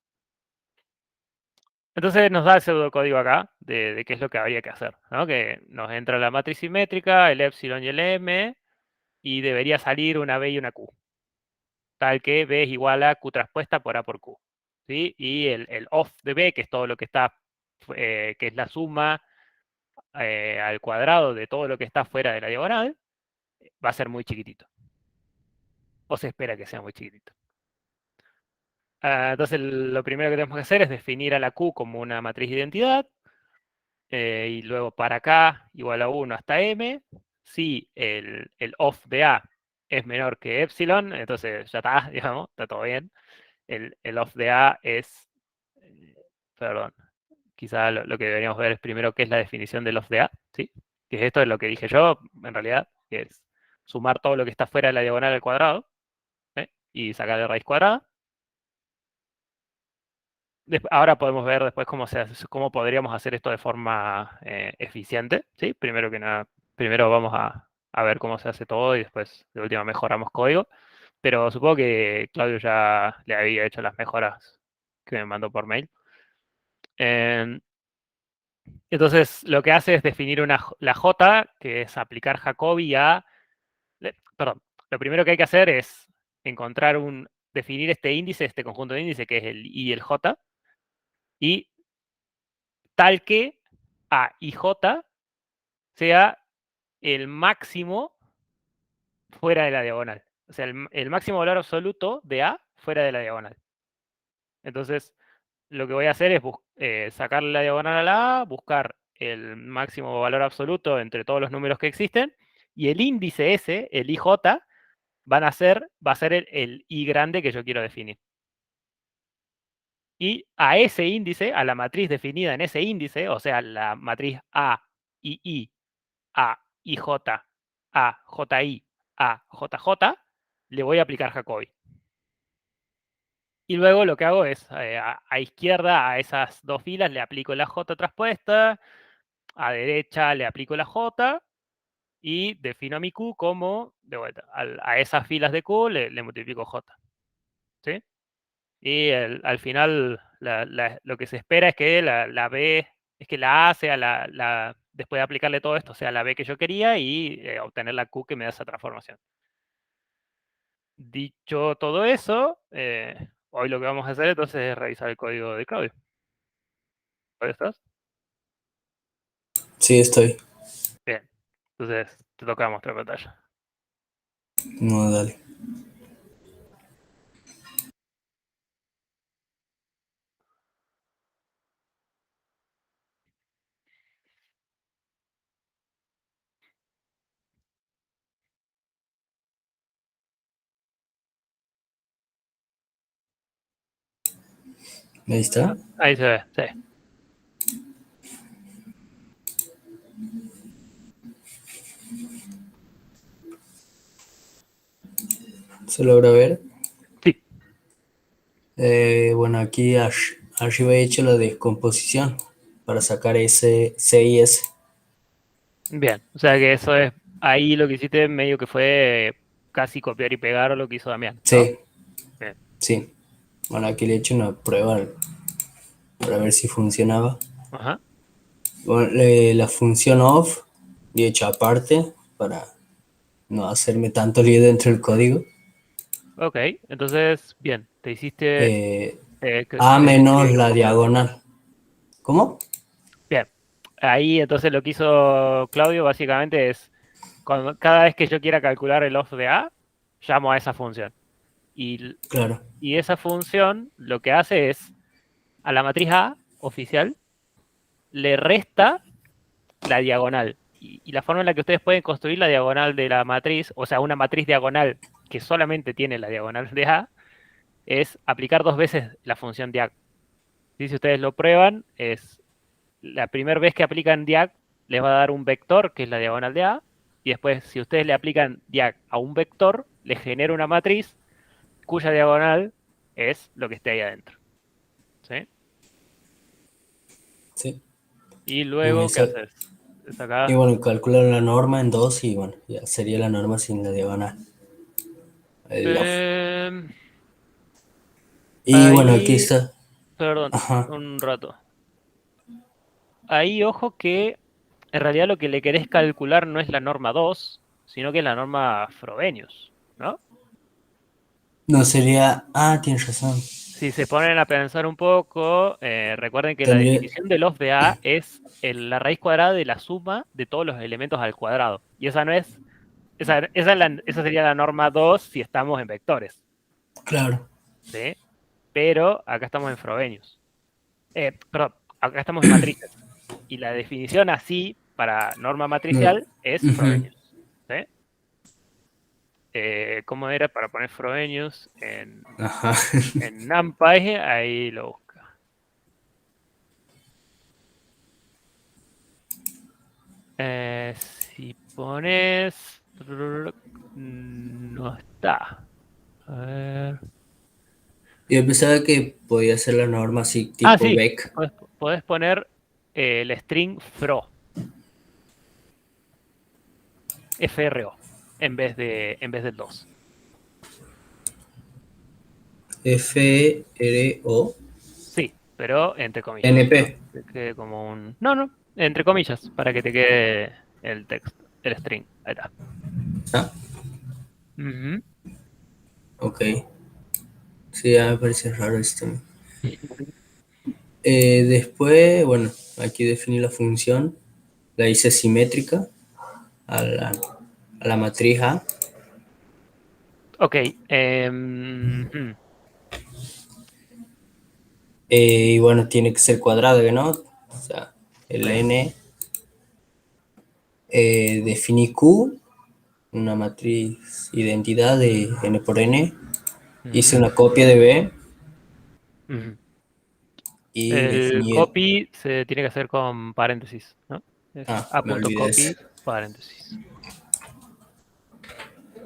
Entonces nos da el pseudocódigo acá de qué es lo que habría que hacer, ¿no? Que nos entra la matriz simétrica, el epsilon y el m, y debería salir una b y una q, tal que b es igual a q traspuesta por a por q, ¿sí? Y el off de b, que es todo lo que está, que es la suma al cuadrado de todo lo que está fuera de la diagonal, va a ser muy chiquitito. O se espera que sea muy chiquitito. Entonces lo primero que tenemos que hacer es definir a la Q como una matriz de identidad. Y luego para acá igual a 1 hasta m. Si el off de A es menor que epsilon, entonces ya está, digamos, está todo bien. El off de A es, perdón, quizá lo que deberíamos ver es primero qué es la definición del off de A, ¿sí? Que es esto de lo que dije yo, en realidad, que es sumar todo lo que está fuera de la diagonal al cuadrado, y sacarle raíz cuadrada. Ahora podemos ver después cómo podríamos hacer esto de forma eficiente, ¿sí? Primero que nada, primero vamos a ver cómo se hace todo y después de última mejoramos código. Pero supongo que Claudio ya le había hecho las mejoras que me mandó por mail. Entonces lo que hace es definir la J, que es aplicar Jacobi a... Perdón, lo primero que hay que hacer es definir este índice, este conjunto de índices que es el I y el J, y tal que A y J sea el máximo fuera de la diagonal. o sea, el máximo valor absoluto de A fuera de la diagonal. Entonces, lo que voy a hacer es sacarle la diagonal a la A, buscar el máximo valor absoluto entre todos los números que existen, y el índice ese, el IJ, va a ser el I grande que yo quiero definir. Y a ese índice, a la matriz definida en ese índice, o sea, la matriz A, II, A, IJ, A, JI, A, JJ, le voy a aplicar Jacobi. Y luego lo que hago es, a izquierda, a esas dos filas, le aplico la J traspuesta, a derecha le aplico la J, y defino a mi Q como, de vuelta, a esas filas de Q le multiplico J. ¿Sí? Y al final lo que se espera es que la B, es que la A sea después de aplicarle todo esto, sea la B que yo quería y obtener la Q que me da esa transformación. Dicho todo eso, hoy lo que vamos a hacer entonces es revisar el código de Claudio. ¿Ahí estás? Sí, estoy. Bien. Entonces te toca mostrar pantalla. No, dale. Ahí está. Ahí se ve, sí. ¿Se logra ver? Sí. Bueno, aquí arriba he hecho la descomposición para sacar ese C y S. Bien. O sea que eso es, ahí lo que hiciste medio que fue casi copiar y pegar lo que hizo Damián, ¿no? Sí, Bien. sí. Bueno, aquí le he hecho una prueba para ver si funcionaba. Ajá. Bueno, la función off le he hecho aparte para no hacerme tanto lío dentro del código. Ok. Entonces, bien. Te hiciste. Eh, Te A tenés menos que la copiar. diagonal. ¿Cómo? Bien. Ahí entonces lo que hizo Claudio básicamente es, cada vez que yo quiera calcular el off de A, llamo a esa función. Y, Claro. y esa función lo que hace es, a la matriz A oficial, le resta la diagonal. Y la forma en la que ustedes pueden construir la diagonal de la matriz, o sea, una matriz diagonal que solamente tiene la diagonal de A, es aplicar dos veces la función diag. ¿Sí? Si ustedes lo prueban, es la primera vez que aplican diag, les va a dar un vector, que es la diagonal de A, y después, si ustedes le aplican diag a un vector, les genera una matriz cuya diagonal es lo que esté ahí adentro. ¿Sí? Sí. Y Y, luego, ¿qué haces? Es y acá. bueno, calcular la norma en 2 y bueno, ya sería la norma sin la diagonal. El off. Em, Y bueno, aquí ahí, está. perdón, Ajá. un rato. Ahí, ojo que en realidad lo que le querés calcular no es la norma 2, sino que es la norma Frobenius, ¿no? No sería. Ah, tienes razón. Si se ponen a pensar un poco, recuerden que la Tendría. definición del of de A es la raíz cuadrada de la suma de todos los elementos al cuadrado. Y esa no es, esa sería la norma 2 si estamos en vectores, Claro. ¿sí? Pero acá estamos en Frobenius. Perdón, acá estamos en matrices. Y la definición así para norma No. matricial es Ujú. Frobenius. ¿Sí? ¿Cómo era para poner Frobenius Ajá. en NumPy? Ahí lo busca. Si pones... No está. A ver. Yo pensaba que podía ser la norma así, Ah, tipo sí. Beck. Podés poner el string fro, FRO, en vez del 2. FRO. Sí, pero entre comillas, ¿no? NP. Que quede como un... No, no, entre comillas, para que te quede el texto, el string. Ahí está. Ah, Ujú. ok. Sí, ya me parece raro esto. Después, bueno, aquí definí la función. La hice simétrica a la matriz A. Ok. Y bueno, tiene que ser cuadrado, ¿no? O sea, el Ok. n, definí Q, una matriz identidad de n por n. Hice Ujú, una copia de B ujú. y El definí el... copy se tiene que hacer con paréntesis, ¿no? Es Ah, me olvidé eso. a.copy paréntesis.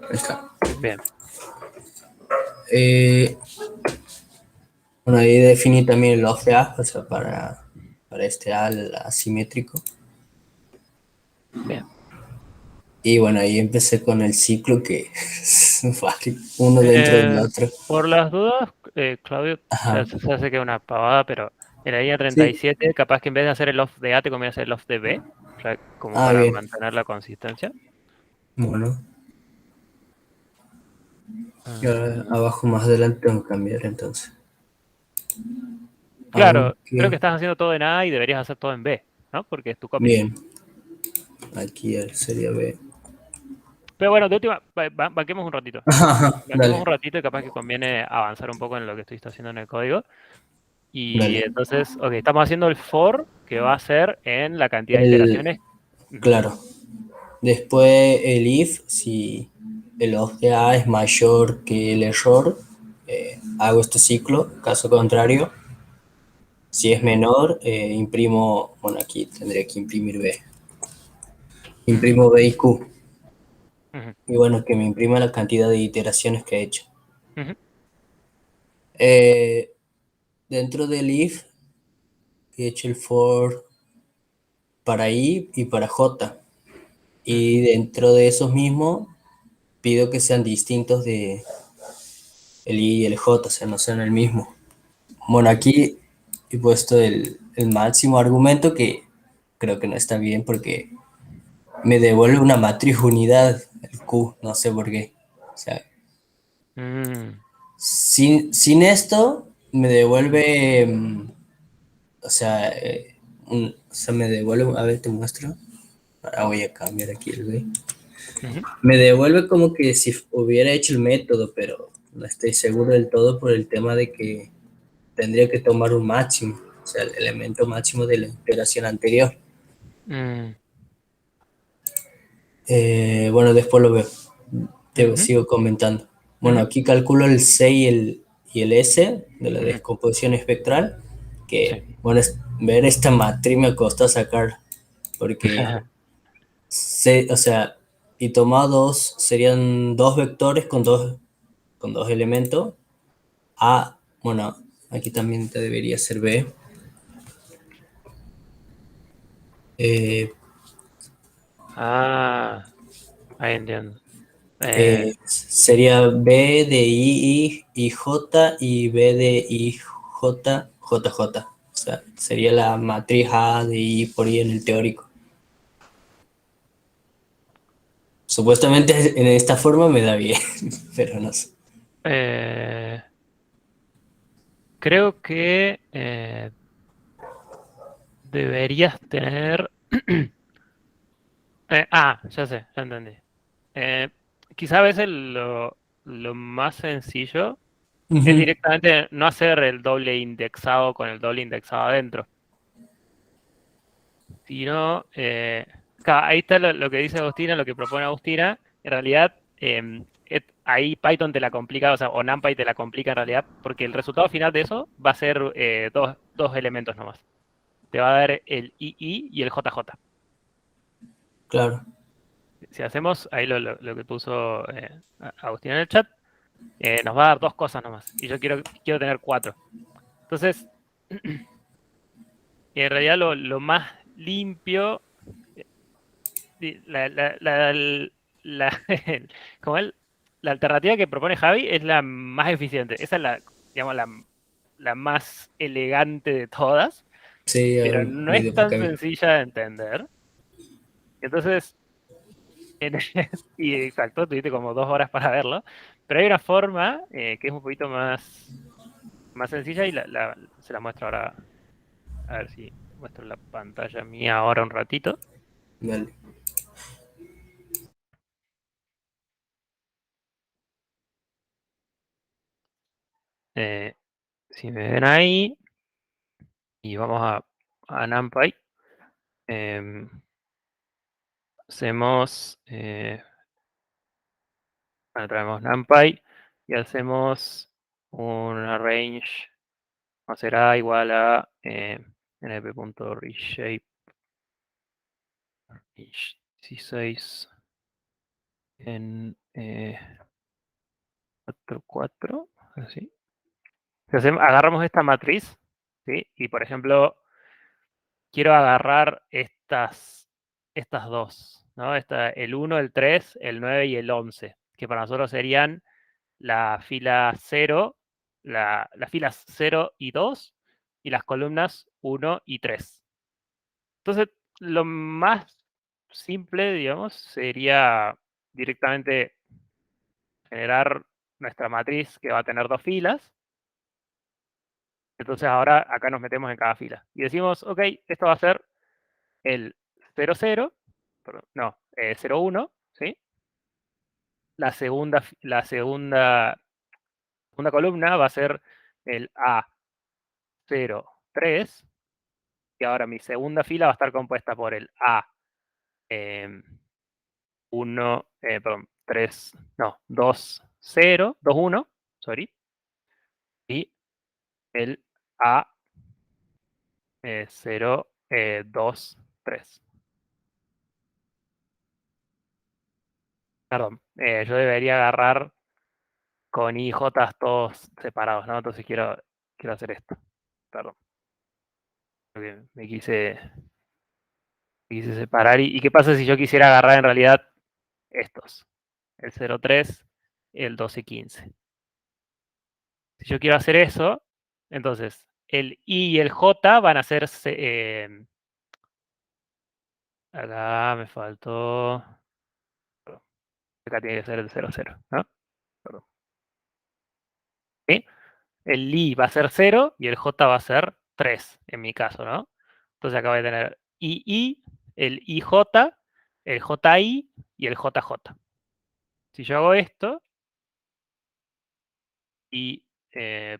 Ahí está. Bien. Eh, bueno, ahí definí también el off de A, o sea, para este A asimétrico. Bien. Y bueno, ahí empecé con el ciclo que es uno dentro del Eh, otro. por las dudas, Claudio, Ajá. ya sé que es una pavada, pero en la línea Sí. 37, capaz que en vez de hacer el off de A, te conviene hacer el off de B, ya como Ah, para bien. mantener la consistencia. Bueno, y Ah, ahora abajo más adelante tengo que cambiar entonces. claro, creo que Aunque, estás haciendo todo en A y deberías hacer todo en B, ¿no? Porque es tu copy. bien, aquí sería B. Pero bueno, de última, banquemos un ratito. Ajá, Banquemos un dale, ratito y capaz que conviene avanzar un poco en lo que estoy haciendo en el código. Y dale. entonces, ok, estamos haciendo el for que va a ser en la cantidad de El, iteraciones. Ujú, claro. Después el if, si el of de A es mayor que el error, hago este ciclo. Caso contrario, si es menor, imprimo, bueno, aquí tendría que imprimir B. ujú, Imprimo B y Q. ujú, Y bueno, que me imprima la cantidad de iteraciones que he hecho. ujú, Eh, dentro del if, he hecho el for para I y para J. ujú. Y dentro de esos mismos, pido que sean distintos de el I y el J, o sea, no sean el mismo. Bueno, aquí he puesto el máximo argumento que creo que no está bien porque me devuelve una matriz unidad, el Q, no sé por qué. O sea, Mm, sin esto me ujú, devuelve, o sea, o sea, me devuelve, a ver, te muestro. Ahora voy a cambiar aquí el B. ujú. Me devuelve como que si hubiera hecho el método, pero no estoy seguro del todo por el tema de que tendría que tomar un máximo, o sea, el elemento máximo de la iteración anterior. Mm, Bueno, después lo veo. Te ujú, sigo comentando. Bueno, ujú, aquí calculo el C y el S de la ujú. descomposición espectral, Sí. que, bueno, ver esta matriz me costó sacar, porque, o sea, y tomados serían dos vectores con dos elementos. A, bueno, aquí también te debería ser B. Eh, Ah, ahí entiendo. Eh, sería B de I, J y B de I, J, J, J. O sea, sería la matriz A de I por I en el teórico. Supuestamente en esta forma me da bien, pero no sé. eh, creo que deberías tener... ya sé, ya entendí. Eh, quizá a veces lo más sencillo es Ujú. directamente no hacer el doble indexado con el doble indexado adentro, sino, ahí está lo que dice Agustina, lo que propone Agustina. En realidad, ahí Python te la complica, o sea, o NumPy te la complica en realidad, porque el resultado final de eso va a ser dos elementos nomás. Te va a dar el II y el JJ. Claro, Si hacemos ahí lo que puso Agustina en el chat, nos va a dar dos cosas nomás. Y yo quiero tener cuatro. Entonces, en realidad lo más limpio, la, la, la, la- como la alternativa que propone Javi es la más eficiente. Esa es digamos, la más elegante de todas, sí, pero no mi es depo tan cambia. sencilla de entender. Entonces, en- y exacto, tuviste como 2 horas para verlo, pero hay una forma que es un poquito más sencilla y se la muestro ahora. A ver si muestro la pantalla mía ahora un ratito. Dale. Si me ven ahí, y vamos a NumPy, hacemos, bueno, traemos NumPy y hacemos una range, no será igual a np.reshape 16 en 4, así. Agarramos esta matriz, ¿sí? Y por ejemplo, quiero agarrar estas dos, ¿no? El 1, el 3, el 9 y el 11, que para nosotros serían la fila 0, las filas 0 y 2 y las columnas 1 y 3. Entonces, lo más simple, digamos, sería directamente generar nuestra matriz que va a tener dos filas. Entonces ahora acá nos metemos en cada fila y decimos, ok, esto va a ser el 00, no, 01, ¿sí? La segunda columna va a ser el A03 y ahora mi segunda fila va a estar compuesta por el A1, perdón, 3, no, 2, 0, 2, 1, sorry, y el A0, 2, 3. Perdón, yo debería agarrar con IJ todos separados, ¿no? Entonces quiero hacer esto. Perdón. Porque me quise separar. ¿Y qué pasa si yo quisiera agarrar en realidad estos? El 03, el 12 y 15. Si yo quiero hacer eso, entonces el I y el J van a ser... acá me faltó... perdón, acá tiene que ser el 00, ¿no? Perdón. ¿Sí? El I va a ser 0 y el J va a ser 3, en mi caso, ¿no? Entonces acá voy a tener II, el IJ, el JI y el JJ. Si yo hago esto, y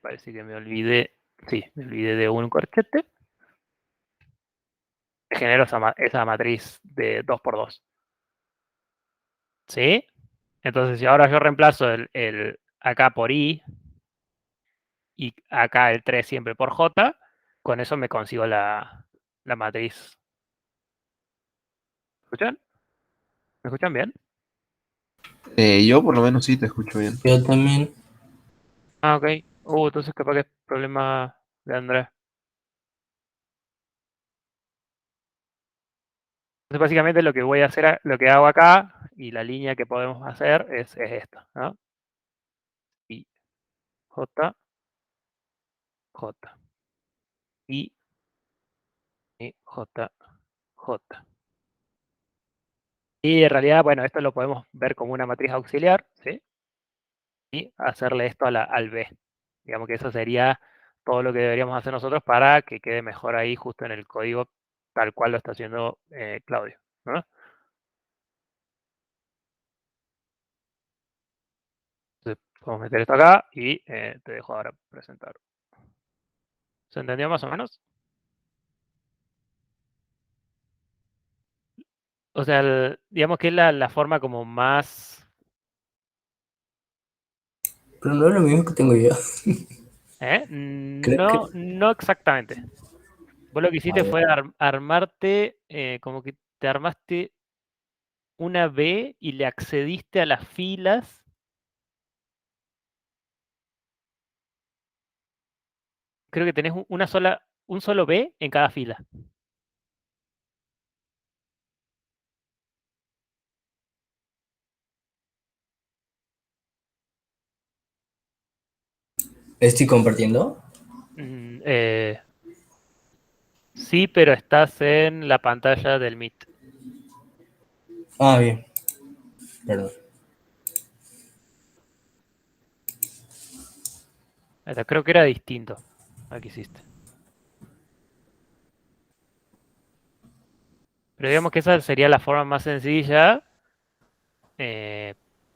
parece que me olvidé, sí, me olvidé de un corchete, genero esa matriz de 2 por 2. ¿Sí? Entonces, si ahora yo reemplazo el acá por I y acá el 3 siempre por J, con eso me consigo la matriz. ¿Escuchan? ¿Me escuchan bien? Yo por lo menos sí te escucho bien. Yo también. Ah, ok. Entonces capaz que es problema de Andrés. Entonces, básicamente lo que voy a hacer, lo que hago acá, y la línea que podemos hacer es esta, ¿no? I, J, J. I, J, J. Y en realidad, bueno, esto lo podemos ver como una matriz auxiliar, ¿sí? Y hacerle esto al B. Digamos que eso sería todo lo que deberíamos hacer nosotros para que quede mejor ahí justo en el código tal cual lo está haciendo Claudio, ¿no? Entonces, podemos meter esto acá y te dejo ahora presentar. ¿Se entendió más o menos? O sea, digamos que es la forma como más... Pero no es lo mismo que tengo yo. Creo que... No exactamente. Vos lo que A hiciste ver. fue armarte, como que te armaste una B y le accediste a las filas. Creo que tenés un solo B en cada fila. ¿Estoy compartiendo? Mm, sí, pero estás en la pantalla del Meet. Ah, bien. Perdón. Creo que era distinto. Aquí hiciste. Pero digamos que esa sería la forma más sencilla.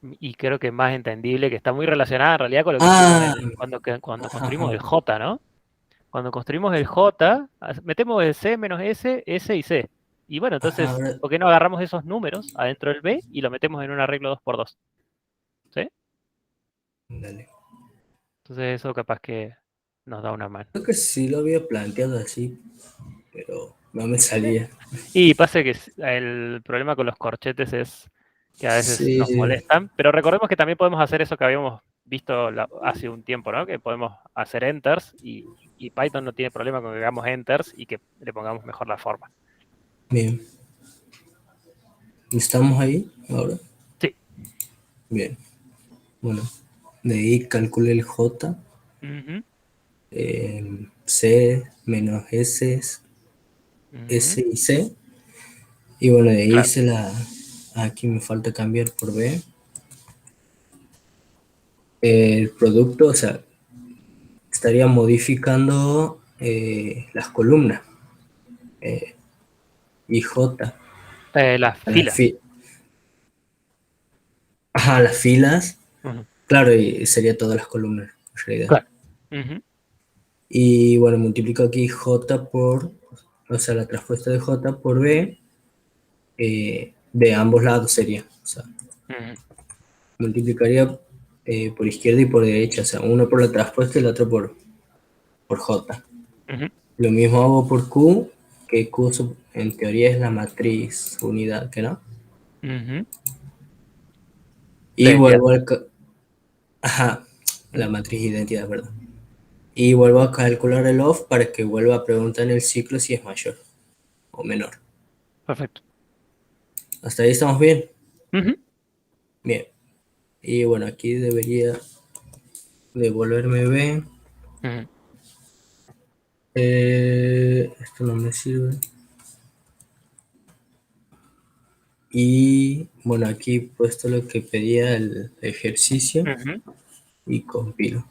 y creo que más entendible, que está muy relacionada en realidad con lo que hicimos Ah, cuando ajá, construimos el ajá. J, ¿no? Cuando construimos el J, metemos el C menos S, S y C. Y bueno, Ajá, entonces, ahora, ¿por qué no agarramos esos números adentro del B y lo metemos en un arreglo 2x2? ¿Sí? dale. Entonces eso capaz que nos da una mano. Creo que sí lo había planteado así, pero no me salía. Y pasa que el problema con los corchetes es que a veces nos Sí, molestan, pero recordemos que también podemos hacer eso que habíamos visto hace un tiempo, ¿no? Que podemos hacer enters y Python no tiene problema con que hagamos enters y que le pongamos mejor la forma. bien. ¿Estamos ahí ahora? Sí. Bien. Bueno, de ahí calculé el J, Ujú, C menos S, ujú, S y C. Y bueno, de ahí claro. hice la. Aquí me falta cambiar por B. El producto, o sea, estaría modificando las columnas. Y J. Las Las filas. Ajá, las filas. Ujú, Claro, y sería todas las columnas, en realidad. claro. Ujú, Y bueno, multiplico aquí J por, o sea, la traspuesta de J por B, de ambos lados sería. O sea, ujú, multiplicaría por izquierda y por derecha, o sea, uno por la traspuesta y el otro por J. ujú, Lo mismo hago por Q, que Q en teoría es la matriz unidad, ¿que no? ujú. Y De identidad. vuelvo al... Ajá, la Ujú, matriz identidad, ¿verdad? Y vuelvo a calcular el off para que vuelva a preguntar en el ciclo si es mayor o menor. perfecto. ¿Hasta ahí estamos bien? Ujú, Bien. Y bueno, aquí debería devolverme B. ujú, Esto no me sirve. Y bueno, aquí he puesto lo que pedía el ejercicio ujú. y compilo.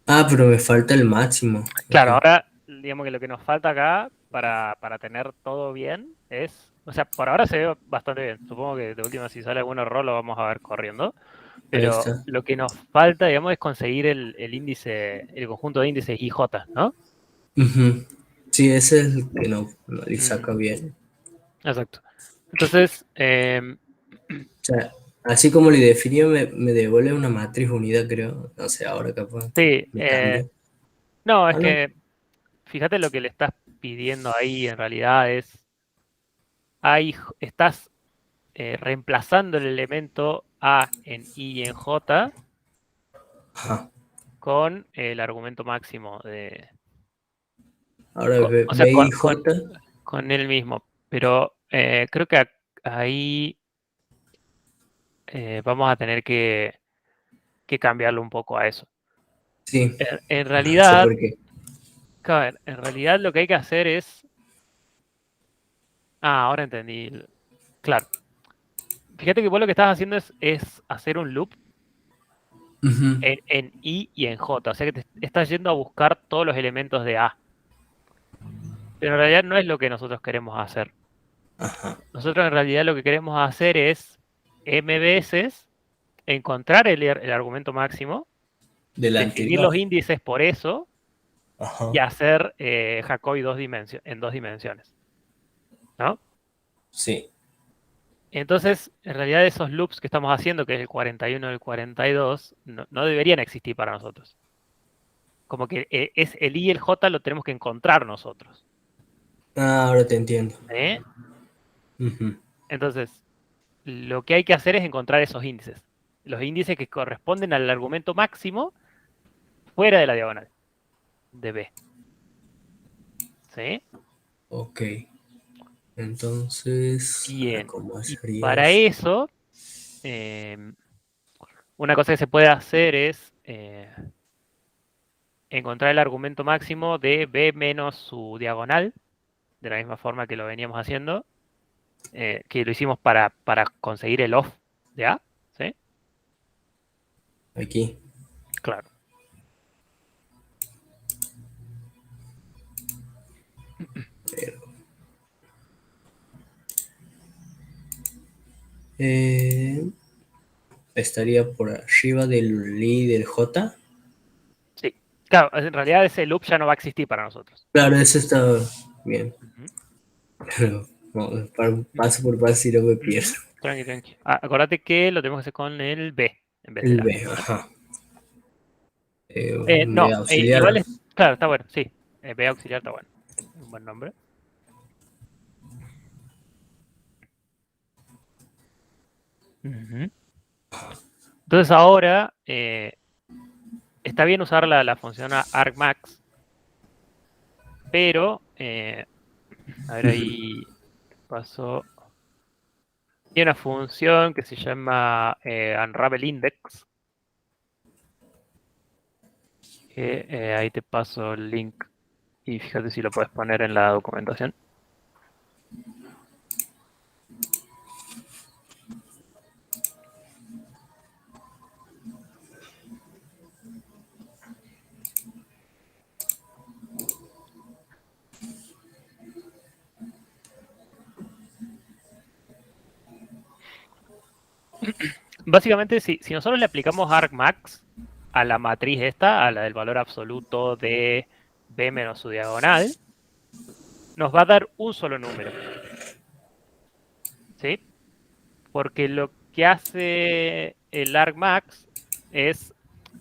Ah, pero me falta el máximo. Claro, Aquí. ahora digamos que lo que nos falta acá para tener todo bien es, o sea, por ahora se ve bastante bien. Supongo que de última si sale algún error lo vamos a ver corriendo, Ahí pero está. lo que nos falta, digamos, es conseguir el índice, el conjunto de índices IJ, ¿no? Ujú. Sí, ese es el que no le Ujú, saca bien. exacto. Entonces, O sea, así como le definí, me devuelve una matriz unida, creo. No sé, ahora capaz sí, me cambia. no, es Ah, no. que fíjate lo que le estás pidiendo ahí en realidad es, estás reemplazando el elemento A en I y en J Ajá. con el argumento máximo de, Ahora o sea, B y J. con él mismo. Pero creo que ahí vamos a tener que cambiarlo un poco a eso. Sí, En no sé realidad, por qué. claro, en realidad lo que hay que hacer es, ahora entendí. Claro, fíjate que vos lo que estás haciendo es hacer un loop Ujú. en I y en J, o sea que te estás yendo a buscar todos los elementos de A. Pero en realidad no es lo que nosotros queremos hacer. Ajá. Nosotros en realidad lo que queremos hacer es M veces encontrar el argumento máximo, Del definir los anterior. índices por eso y Ajá. hacer Jacobi en dos dimensiones, ¿no? Sí. Entonces, en realidad esos loops que estamos haciendo, que es el 41 y el 42, no deberían existir para nosotros. Como que es el I y el J lo tenemos que encontrar nosotros. Ah, ahora te entiendo. ¿Eh? Ujú. Entonces, lo que hay que hacer es encontrar esos índices. Los índices que corresponden al argumento máximo fuera de la diagonal de B. ¿Sí? Ok. Entonces, ahora Bien. cómo Y sería para eso. eso, una cosa que se puede hacer es encontrar el argumento máximo de B menos su diagonal, de la misma forma que lo veníamos haciendo, que lo hicimos para conseguir el off de A. ¿Sí? Aquí. Claro. Pero, Estaría por arriba del I y del J. Sí. Claro, en realidad ese loop ya no va a existir para nosotros. Claro, eso está bien. Ujú. Pero paso por paso y no me pierdo. Ujú. Tranqui, tranqui. Acordate que lo tenemos que hacer con el B en vez del El A. B, ajá. No, B auxiliar. igual es. Claro, está bueno, sí. B auxiliar está bueno. Un buen nombre. Ujú. Entonces ahora está bien usar la función argmax, pero a ver ahí pasó. Tiene una función que se llama unravel index. Que ahí te paso el link y fíjate si lo puedes poner en la documentación. Básicamente, si nosotros le aplicamos argmax a la matriz esta, a la del valor absoluto de b menos su diagonal, nos va a dar un solo número. ¿Sí? Porque lo que hace el argmax es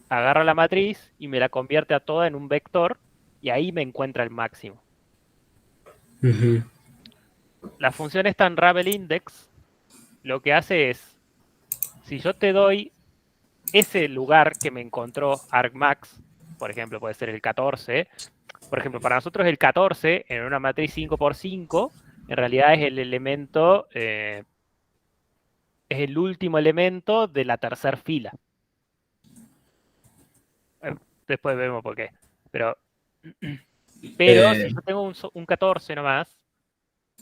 agarra la matriz y me la convierte a toda en un vector y ahí me encuentra el máximo. Ujú. La función esta unravel index lo que hace es, si yo te doy ese lugar que me encontró argmax, por ejemplo, puede ser el 14, por ejemplo, para nosotros el 14 en una matriz 5 por 5 en realidad es el elemento, es el último elemento de la tercera fila. Después vemos por qué. Pero si Eh, yo tengo un 14 nomás,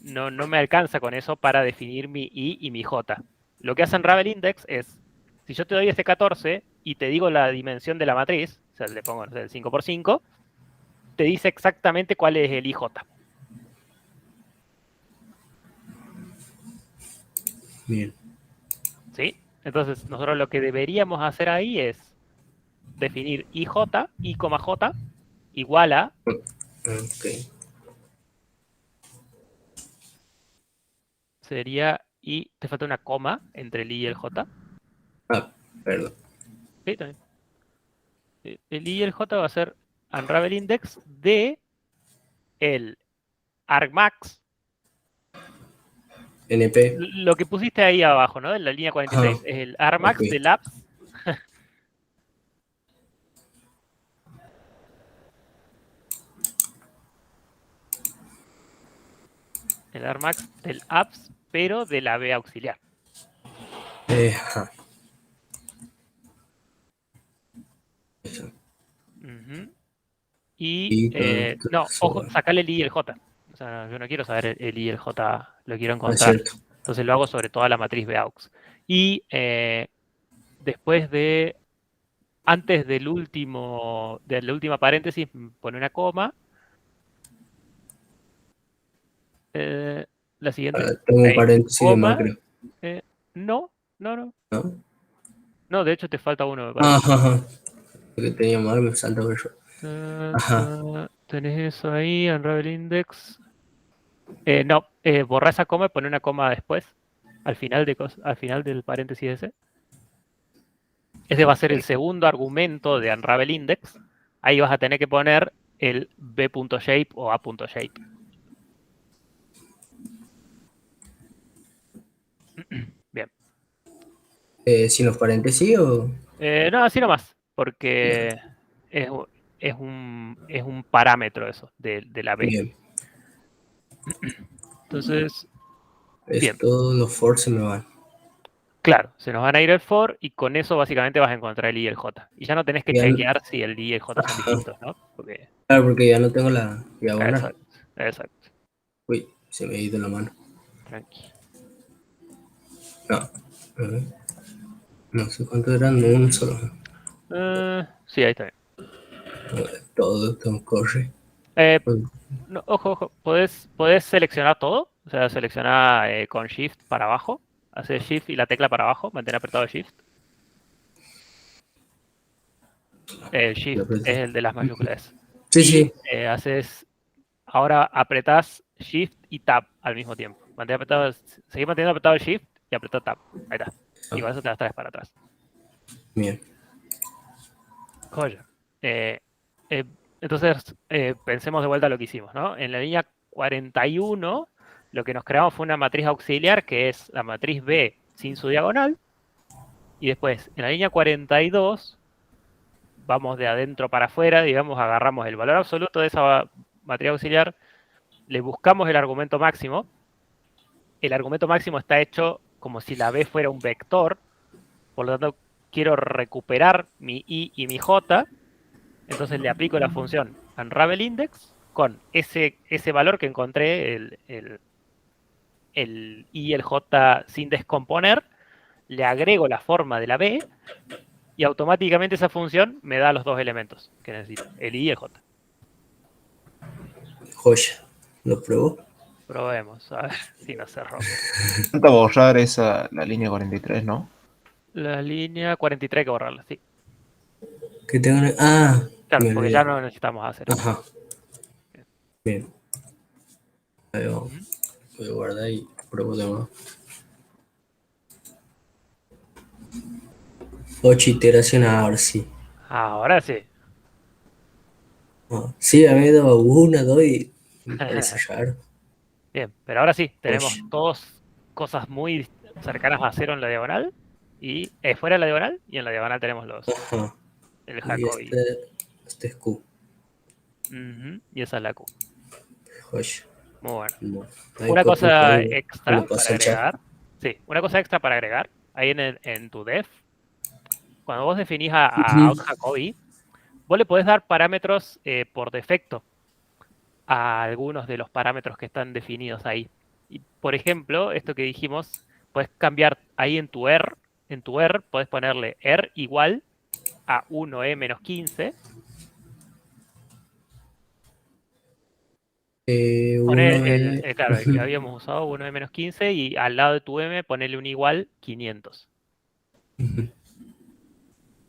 no me alcanza con eso para definir mi I y mi J. Lo que hace Unravel Index es, si yo te doy ese 14 y te digo la dimensión de la matriz, o sea, le pongo, no sé, el 5 por 5, te dice exactamente cuál es el IJ. bien. ¿Sí? Entonces, nosotros lo que deberíamos hacer ahí es definir IJ, I, J, igual a, Ok. sería I, te falta una coma entre el I y el J. Ah, perdón. Sí, también. El I y el J va a ser Unravel Index de el argmax, NP. lo que pusiste ahí abajo, ¿no? En la línea Ajá. 46, es el Ok. argmax del apps, el argmax del apps, pero de la B auxiliar. Ajá. Eso. Ujú. Y, Y todo no, ojo, sobre. sacale el I y el J. O sea, yo no quiero saber el I y el J, lo quiero Ah, es encontrar. cierto. Entonces lo hago sobre toda la matriz Baux. Y después de, antes del último, de la última paréntesis, pone una coma. Eh, la siguiente, Tengo un ahí, paréntesis de más, coma. creo. eh, no, no, no. ¿No? No, de hecho te falta uno, me parece. Ajá, ajá. Lo que tenía mal me salta eso. Ajá. Tenés eso ahí, Unravel Index. No, borra esa coma y pone una coma después, al final del paréntesis ese. Ese va a ser el segundo argumento de Unravel Index. Ahí vas a tener que poner el b.shape o a.shape. Bien. ¿Sin los paréntesis o...? No, así nomás, Ya. porque es, es un parámetro eso de la B. Bien. Entonces, bien. Todos los for se me van. Claro, se nos van a ir el for y con eso básicamente vas a encontrar el I y el J. Y ya no tenés que Ya no- chequear si el I y el J son Ajá. distintos, ¿no? Porque, Claro, porque ya no tengo la diagonal. exacto, exacto. Uy, se me ha ido la mano. Tranqui. No. A ver. No sé cuánto eran, no, un solo. Sí, ahí está bien. A ver, todo corre. Eh, Uy, no, ojo, ojo, podés seleccionar todo. O sea, seleccionar con Shift para abajo. haces Shift y la tecla para abajo, mantener apretado Shift. El Shift apreto. es el de las mayúsculas. Sí, Y sí. ahora apretás Shift y Tab al mismo tiempo. Seguís manteniendo apretado el Shift y apretá Tab. Ahí está. Y con eso te las traes para atrás. Bien. Joya. Eh, eh, entonces, pensemos de vuelta lo que hicimos, ¿no? En la línea 41, lo que nos creamos fue una matriz auxiliar, que es la matriz B sin su diagonal. Y después, en la línea 42, vamos de adentro para afuera, digamos, agarramos el valor absoluto de esa matriz auxiliar, le buscamos el argumento máximo. El argumento máximo está hecho como si la B fuera un vector, por lo tanto, quiero recuperar mi I y mi J. Entonces le aplico la función unravelIndex con ese valor que encontré, el I y el J sin descomponer, le agrego la forma de la B y automáticamente esa función me da los dos elementos que necesito, el I y el J. Joya. ¿Lo pruebo? Probemos, a ver si no se rompe. Falta borrar la línea 43, ¿no? La línea 43 hay que borrarla, sí. Que tengo. Ah, Claro, me porque olvidé. ya no necesitamos hacer eso. Ajá. Bien. Ahí va. Ujú. Voy a guardar y pruebo de nuevo. 8 iteraciones ahora sí. Ahora sí. Ah, sí, había dado una, dos y me parece raro. Bien, pero ahora sí, tenemos Oye. dos cosas muy cercanas a cero en la diagonal y fuera de la diagonal, y en la diagonal tenemos Ajá. el Y Jacobi. este es Q. Ujú, y esa es la Q. Joya. Muy bueno. No. Ahí Una copio el cosa código y extra lo para paso al chat. agregar. Sí, una cosa extra para agregar. Ahí en tu def, cuando vos definís a Ujú. out Jacobi, vos le podés dar parámetros por defecto a algunos de los parámetros que están definidos ahí. Y, por ejemplo, esto que dijimos, puedes cambiar ahí en tu R puedes ponerle R igual a 1E menos 15. Uno Poner es. claro, el que habíamos usado, 1E menos 15, y al lado de tu M ponerle un igual 500. Ujú.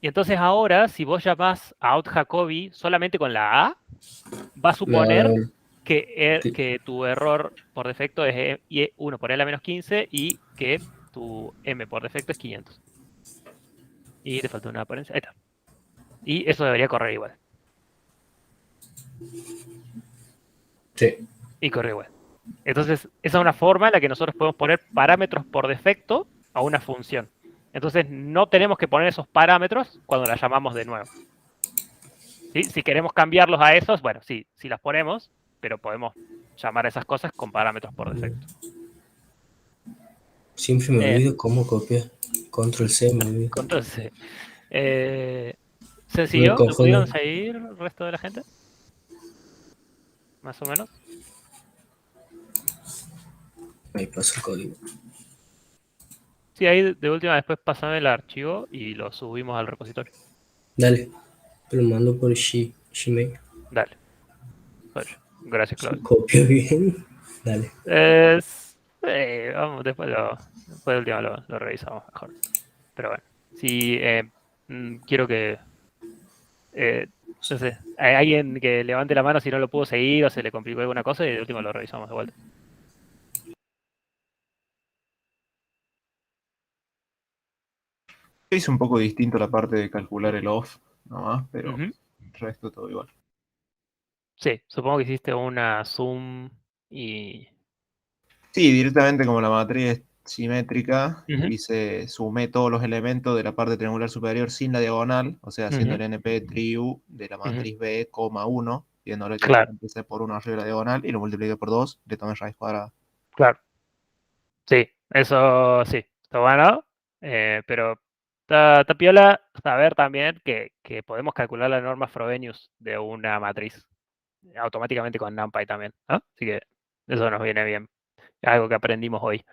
Y entonces ahora, si vos llamás a out Jacobi solamente con la A, va a suponer La- que tu error por defecto es 1 por L a menos 15 y que tu M por defecto es 500. Y te falta una apariencia. Ahí está. Y eso debería correr igual. Sí. Y corre igual. Entonces, esa es una forma en la que nosotros podemos poner parámetros por defecto a una función. Entonces, no tenemos que poner esos parámetros cuando la llamamos de nuevo. ¿Sí? Si queremos cambiarlos a esos, bueno, sí, sí las ponemos, pero podemos llamar a esas cosas con parámetros por defecto. Siempre me Eh, olvido cómo copiar. Control C me olvido. entonces, Me sencillo, ¿lo confundo. pudieron seguir el resto de la gente? Más o menos. Ahí paso el código. Sí, ahí de última después pasame el archivo y lo subimos al repositorio. Dale. Te lo mando por Gmail. Dale. Gracias, Si Claudio. copio bien. Dale. Vamos, después de última lo revisamos mejor. Pero bueno, sí, quiero que, no sé, hay alguien que levante la mano si no lo pudo seguir o se le complicó alguna cosa y de último lo revisamos de vuelta. Hice un poco distinto la parte de calcular el off, nomás, pero Ujú. el resto todo igual. Sí, supongo que hiciste una zoom y... Sí, directamente como la matriz es simétrica, Ujú, sumé todos los elementos de la parte triangular superior sin la diagonal, o sea, haciendo ujú, el NP triu de la ujú. matriz B, 1, viéndole que Claro, empecé por 1 arriba de la diagonal y lo multipliqué por 2, le tomé raíz cuadrada. claro. Sí, eso sí, está bueno, pero está piola saber también que podemos calcular la norma Frobenius de una matriz automáticamente con NumPy también, ¿no? Así que eso nos viene bien, es algo que aprendimos hoy.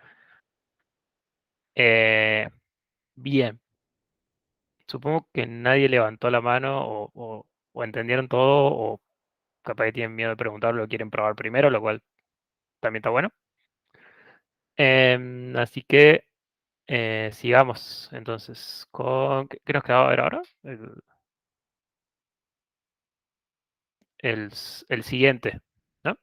Eh, bien, supongo que nadie levantó la mano o entendieron todo o capaz que tienen miedo de preguntar, lo quieren probar primero, lo cual también está bueno. Así que Sigamos entonces con... ¿Qué nos quedaba ver ahora? El siguiente, ¿no?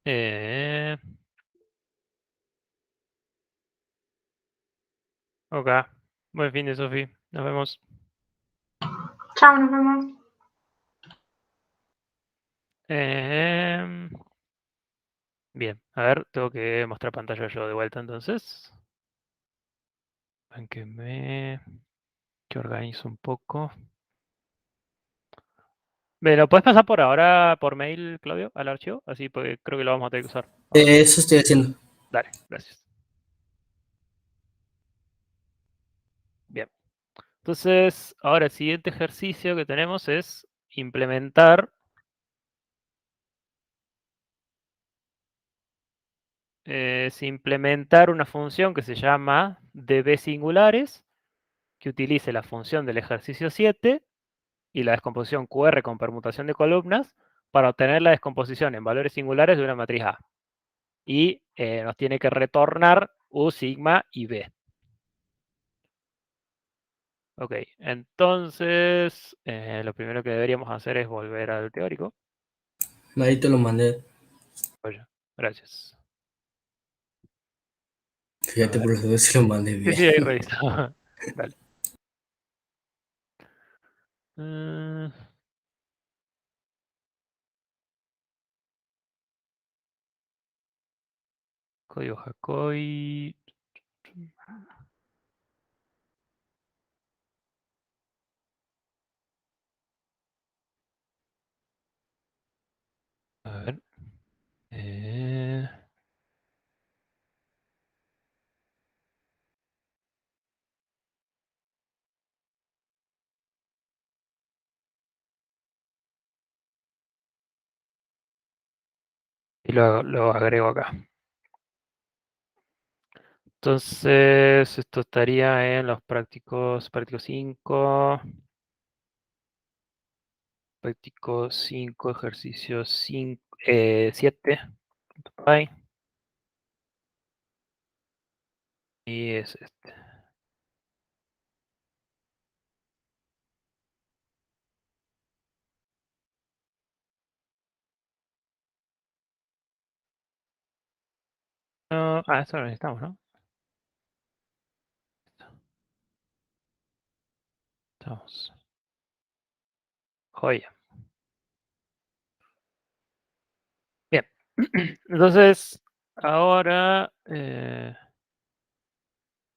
Eh, ok. Buen fin de Sofi. Nos vemos. Chao, nos vemos. Em, bien, a ver, tengo que mostrar pantalla yo de vuelta entonces. Que organizo un poco. ¿Me lo puedes pasar por ahora por mail, Claudio, al archivo? Así, porque creo que lo vamos a tener que usar ahora. Eso estoy haciendo. Dale, gracias. Bien. Entonces, ahora el siguiente ejercicio que tenemos es implementar una función que se llama db singulares, que utilice la función del ejercicio 7 y la descomposición QR con permutación de columnas para obtener la descomposición en valores singulares de una matriz A. Y nos tiene que retornar U, sigma y B. Ok, entonces lo primero que deberíamos hacer es volver al teórico. Ahí te lo mandé. Oye, gracias. Fíjate A ver. por las dudas si lo mandé Sí, bien. sí, ahí revisamos. Dale. Mm, código Hakoy. A ver. eh, y lo agrego acá. Entonces, esto estaría en los práctico 5, práctico 5, ejercicio 5, 7, Py, y es este. Eso lo necesitamos, ¿no? Estamos. Joya. Bien. Entonces, ahora,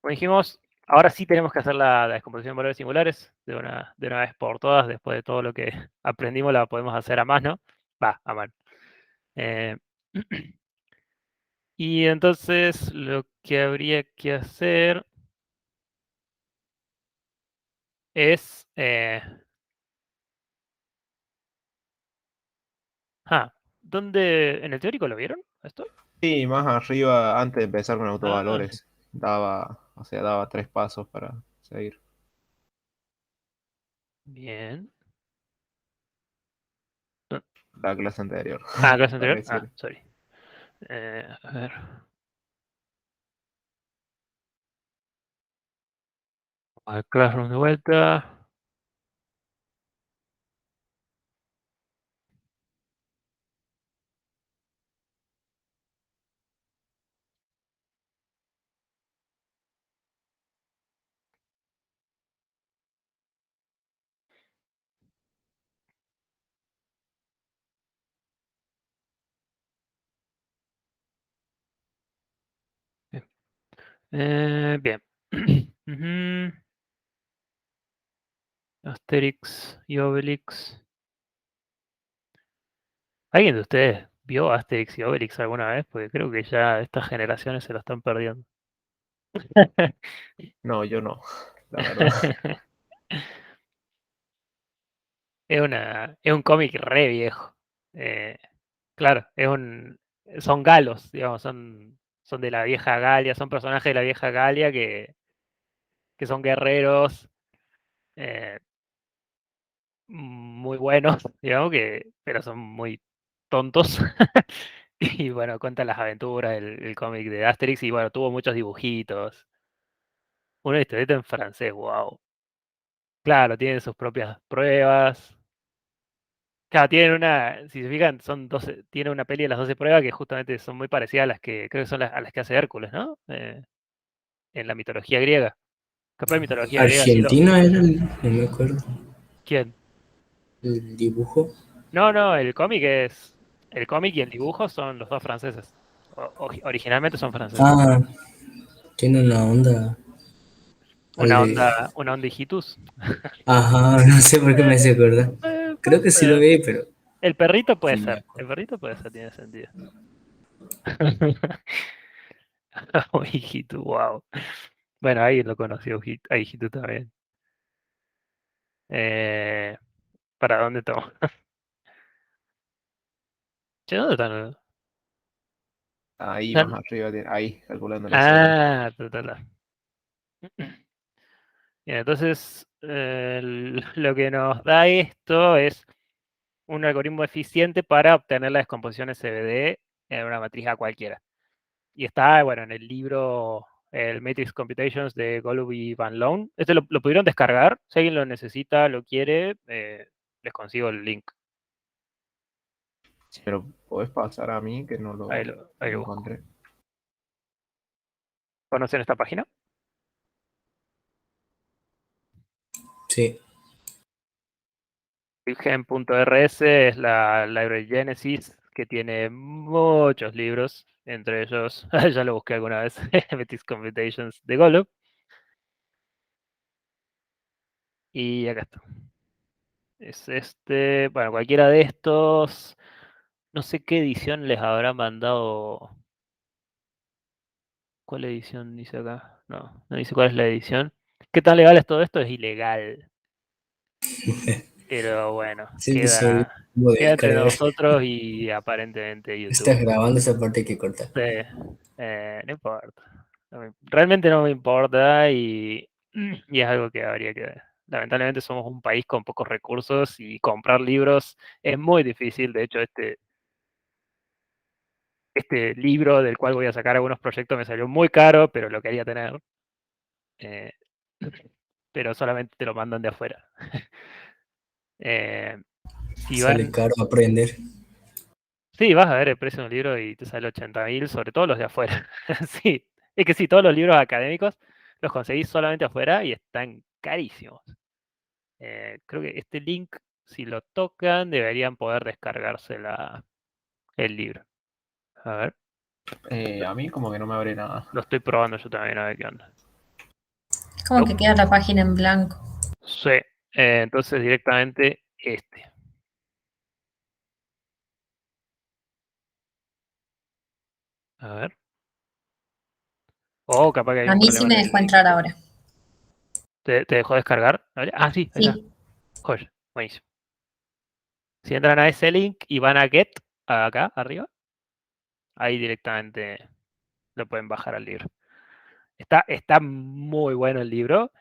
como dijimos, ahora sí tenemos que hacer la descomposición de valores singulares de una vez por todas. Después de todo lo que aprendimos, la podemos hacer a mano. Va, a mano. Eh, y entonces lo que habría que hacer es... ¿dónde? ¿En el teórico lo vieron esto? Sí, más arriba, antes de empezar con Ah, autovalores, daba 3 pasos para seguir. bien. La clase anterior. Clase Para anterior. decir. Sorry. A ver. Al Classroom de vuelta. Bien. Bien. Ujú. Asterix y Obelix. ¿Alguien de ustedes vio Asterix y Obelix alguna vez? Porque creo que ya estas generaciones se lo están perdiendo. No, yo no, la verdad. Es un cómic re viejo. Claro, son galos, digamos, son de la vieja Galia, son personajes de la vieja Galia que son guerreros eh, muy buenos, digamos, pero son muy tontos. Y bueno, cuenta las aventuras, el cómic de Asterix, y bueno, tuvo muchos dibujitos. Una historieta en francés, wow. Claro, tiene sus propias pruebas. Claro, tienen una, si se fijan, son 12, tiene una peli de las 12 pruebas que justamente son muy parecidas a las que, creo que son a las que hace Hércules, ¿no? En la mitología griega. Capaz mitología griega sí lo. Argentino era no me acuerdo, ¿Quién? el dibujo. No, no, el cómic es. El cómic y el dibujo son los dos franceses. Originalmente son franceses. Ah, tiene una onda al de... Una onda hijitus. Ajá, no sé por qué me hace acordar. Creo que sí lo Bueno, vi, pero el perrito puede sí me ser. El acuerdo. perrito puede ser, tiene sentido. Oh, hijitu, wow. Bueno, ahí lo conocí a hijitu también. Eh, ¿Para dónde tomo? Che, ¿dónde están? Ahí más Están- arriba, ahí, calculando la zona. Ah, Bien, entonces, lo que nos da esto es un algoritmo eficiente para obtener la descomposición SVD en una matriz A cualquiera. Y está, bueno, en el libro el Matrix Computations de Golub y Van Loan. Este lo pudieron descargar. Si alguien lo necesita, lo quiere, les consigo el link. Pero podés pasar a mí que Ahí no lo busco. encontré. ¿Conocen esta página? Sí, Gen.rs es la library Genesis que tiene muchos libros, entre ellos, ya lo busqué alguna vez, Matrix Computations de Golub. Y acá está. Es este, bueno, cualquiera de estos. No sé qué edición les habrá mandado. ¿Cuál edición dice acá? No, no dice cuál es la edición. ¿Qué tan legal es todo esto? Es ilegal. Pero bueno, siempre soy queda, como de queda entre descargar. nosotros y aparentemente Estás YouTube. grabando esa parte hay que cortar. Sí, no importa. Realmente no me importa y es algo que habría que. Lamentablemente somos un país con pocos recursos y comprar libros es muy difícil. De hecho, este libro del cual voy a sacar algunos proyectos me salió muy caro, pero lo quería tener. eh, pero solamente te lo mandan de afuera. Eh, si Sale van, caro aprender. sí, vas a ver el precio de un libro y te sale 80.000, sobre todo los de afuera. Sí, es que sí, todos los libros académicos los conseguís solamente afuera y están carísimos. Creo que este link, si lo tocan, deberían poder descargarse el libro. A ver, A mí como que no me abre nada. lo estoy probando yo también, a ver qué onda. Como No, que queda la página en blanco. sí, entonces directamente este. A ver. O capaz que hay A un mí sí problema en me el dejó link. entrar ahora. ¿Te dejó descargar? Ah, sí, ahí está. Sí. Joder, buenísimo. Si entran a ese link y van a Get, acá arriba, ahí directamente lo pueden bajar al libro. Está muy bueno el libro,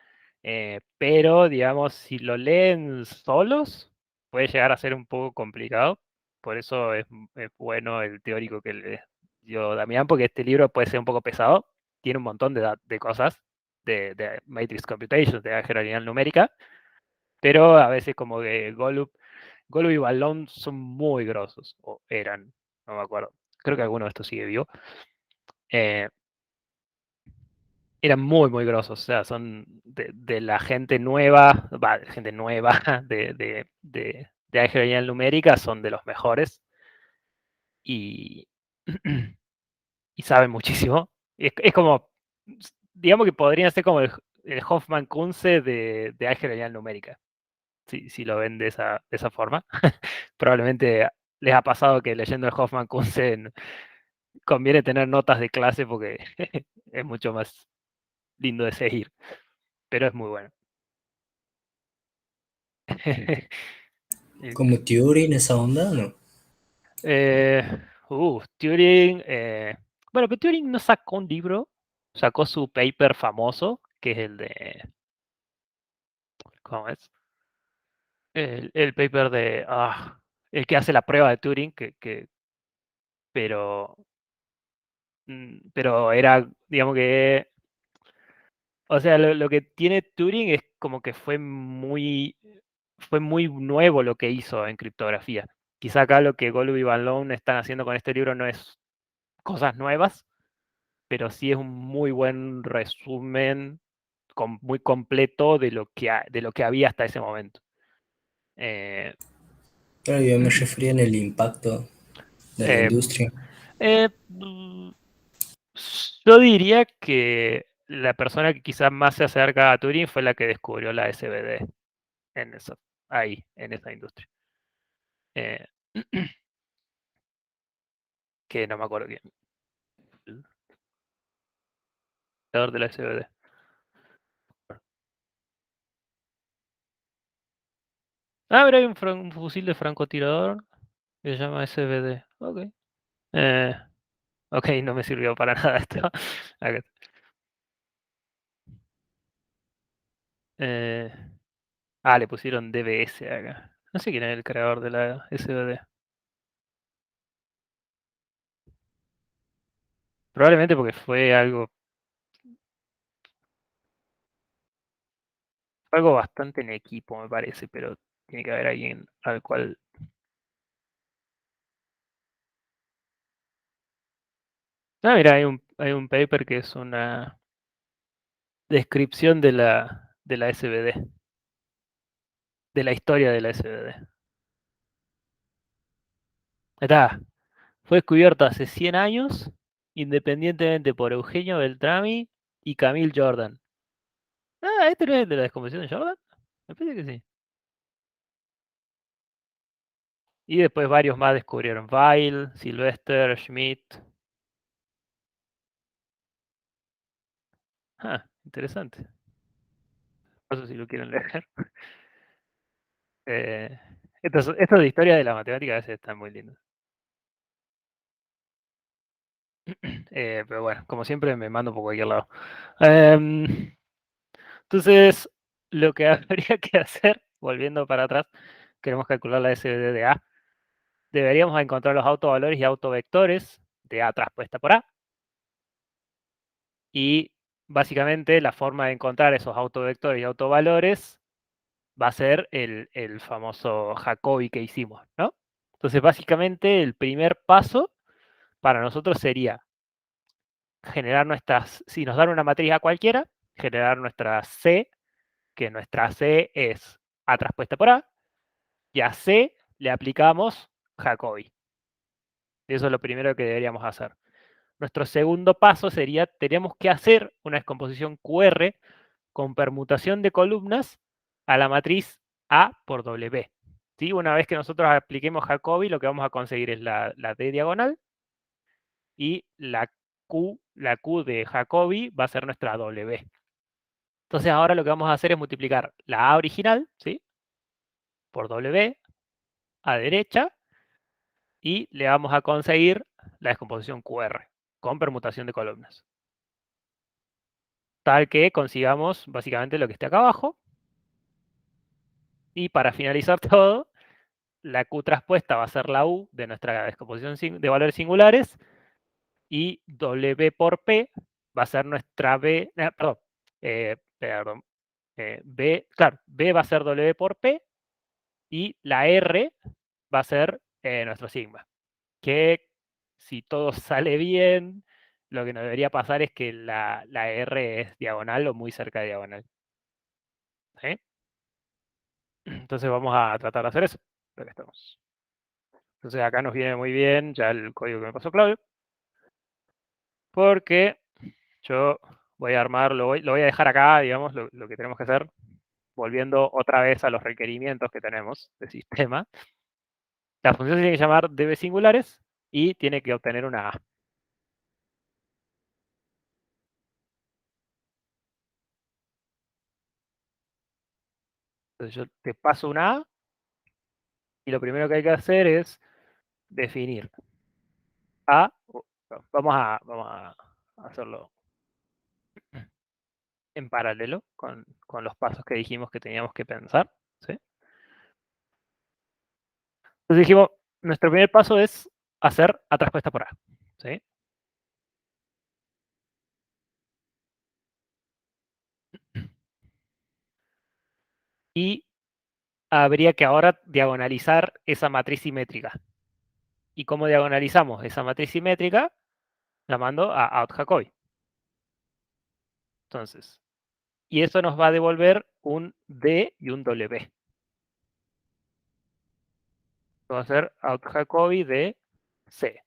pero digamos, si lo leen solos, puede llegar a ser un poco complicado. Por eso es bueno el teórico que le dio Damián, porque este libro puede ser un poco pesado. Tiene un montón de cosas de Matrix Computations, de álgebra lineal numérica, pero a veces como que Golub y Balón son muy grosos, o eran, no me acuerdo. Creo que alguno de estos sigue vivo. Eh, Eran muy, muy grosos, o sea, son de la gente nueva, de gente nueva de álgebra lineal numérica, son de los mejores y, y saben muchísimo. Es como, digamos que podrían ser como el Hoffman Kunze de álgebra lineal numérica, si lo ven de esa forma. Probablemente les ha pasado que leyendo el Hoffman Kunze conviene tener notas de clase porque es mucho más lindo de seguir, pero es muy bueno. Como Turing, esa onda, ¿no? Eh, Turing. Bueno, pero Turing no sacó un libro, sacó su paper famoso, que es el de. ¿Cómo es? El paper de. El que hace la prueba de Turing, pero era, digamos que, o sea, lo que tiene Turing es como que fue muy nuevo lo que hizo en criptografía. Quizá acá lo que Golub y Van Loon están haciendo con este libro no es cosas nuevas, pero sí es un muy buen resumen muy completo de lo que había hasta ese momento. Eh, Claro, yo me refería en el impacto de la eh, industria. eh, mm, yo diría que la persona que quizás más se acerca a Turing fue la que descubrió la SVD en eso, ahí, en esa industria. Eh, que no me acuerdo quién. El creador de la SVD. Ah, mira, hay un fusil de francotirador que se llama SVD. Ok. Eh, ok, no me sirvió para nada esto. Acá. Eh, le pusieron DBS acá. No sé quién es el creador de la SVD. Probablemente porque fue algo bastante en equipo, me parece, pero tiene que haber alguien al cual. Ah, mira, hay un paper que es una descripción de la SVD, de la historia de la SVD. Está, fue descubierto hace 100 años, independientemente por Eugenio Beltrami y Camille Jordan. ¿Este no es de la descomposición de Jordan? Me parece que sí. Y después varios más descubrieron. Weil, Sylvester, Schmidt. Interesante. No sé si lo quieren leer. Eh, estos de historia de la matemática a veces están muy lindos. Pero bueno, como siempre me mando por cualquier lado. Em, entonces, lo que habría que hacer, volviendo para atrás, queremos calcular la SVD de A. Deberíamos encontrar los autovalores y autovectores de A traspuesta por A. Y básicamente la forma de encontrar esos autovectores y autovalores va a ser el famoso Jacobi que hicimos, ¿no? Entonces, básicamente, el primer paso para nosotros sería generar si nos dan una matriz A cualquiera, generar nuestra C, que nuestra C es A traspuesta por A, y a C le aplicamos Jacobi. Eso es lo primero que deberíamos hacer. Nuestro segundo paso sería, tenemos que hacer una descomposición QR con permutación de columnas a la matriz A por W. ¿Sí? Una vez que nosotros apliquemos Jacobi, lo que vamos a conseguir es la D diagonal y la Q de Jacobi va a ser nuestra W. Entonces ahora lo que vamos a hacer es multiplicar la A original, ¿sí? Por W a derecha y le vamos a conseguir la descomposición QR con permutación de columnas. Tal que consigamos básicamente lo que esté acá abajo. Y para finalizar todo, la Q traspuesta va a ser la U de nuestra descomposición de valores singulares y W por P va a ser nuestra B, perdón, B, claro, B va a ser W por P y la R va a ser nuestro sigma. Que si todo sale bien, lo que nos debería pasar es que la R es diagonal o muy cerca de diagonal. ¿Sí? Entonces vamos a tratar de hacer eso. Acá estamos. Entonces acá nos viene muy bien ya el código que me pasó Claudio. Porque yo voy a armar, lo voy a dejar acá, digamos, lo que tenemos que hacer, volviendo otra vez a los requerimientos que tenemos del sistema. La función se tiene que llamar db singulares y tiene que obtener una A. Entonces yo te paso una A y lo primero que hay que hacer es definir A. Vamos a hacerlo en paralelo con los pasos que dijimos que teníamos que pensar. ¿Sí? Entonces dijimos, nuestro primer paso es hacer A traspuesta por A. ¿Sí? Y habría que ahora diagonalizar esa matriz simétrica. ¿Y cómo diagonalizamos esa matriz simétrica? Llamando a out Jacobi. Entonces, y eso nos va a devolver un D y un W. Va a ser out Jacobi de C.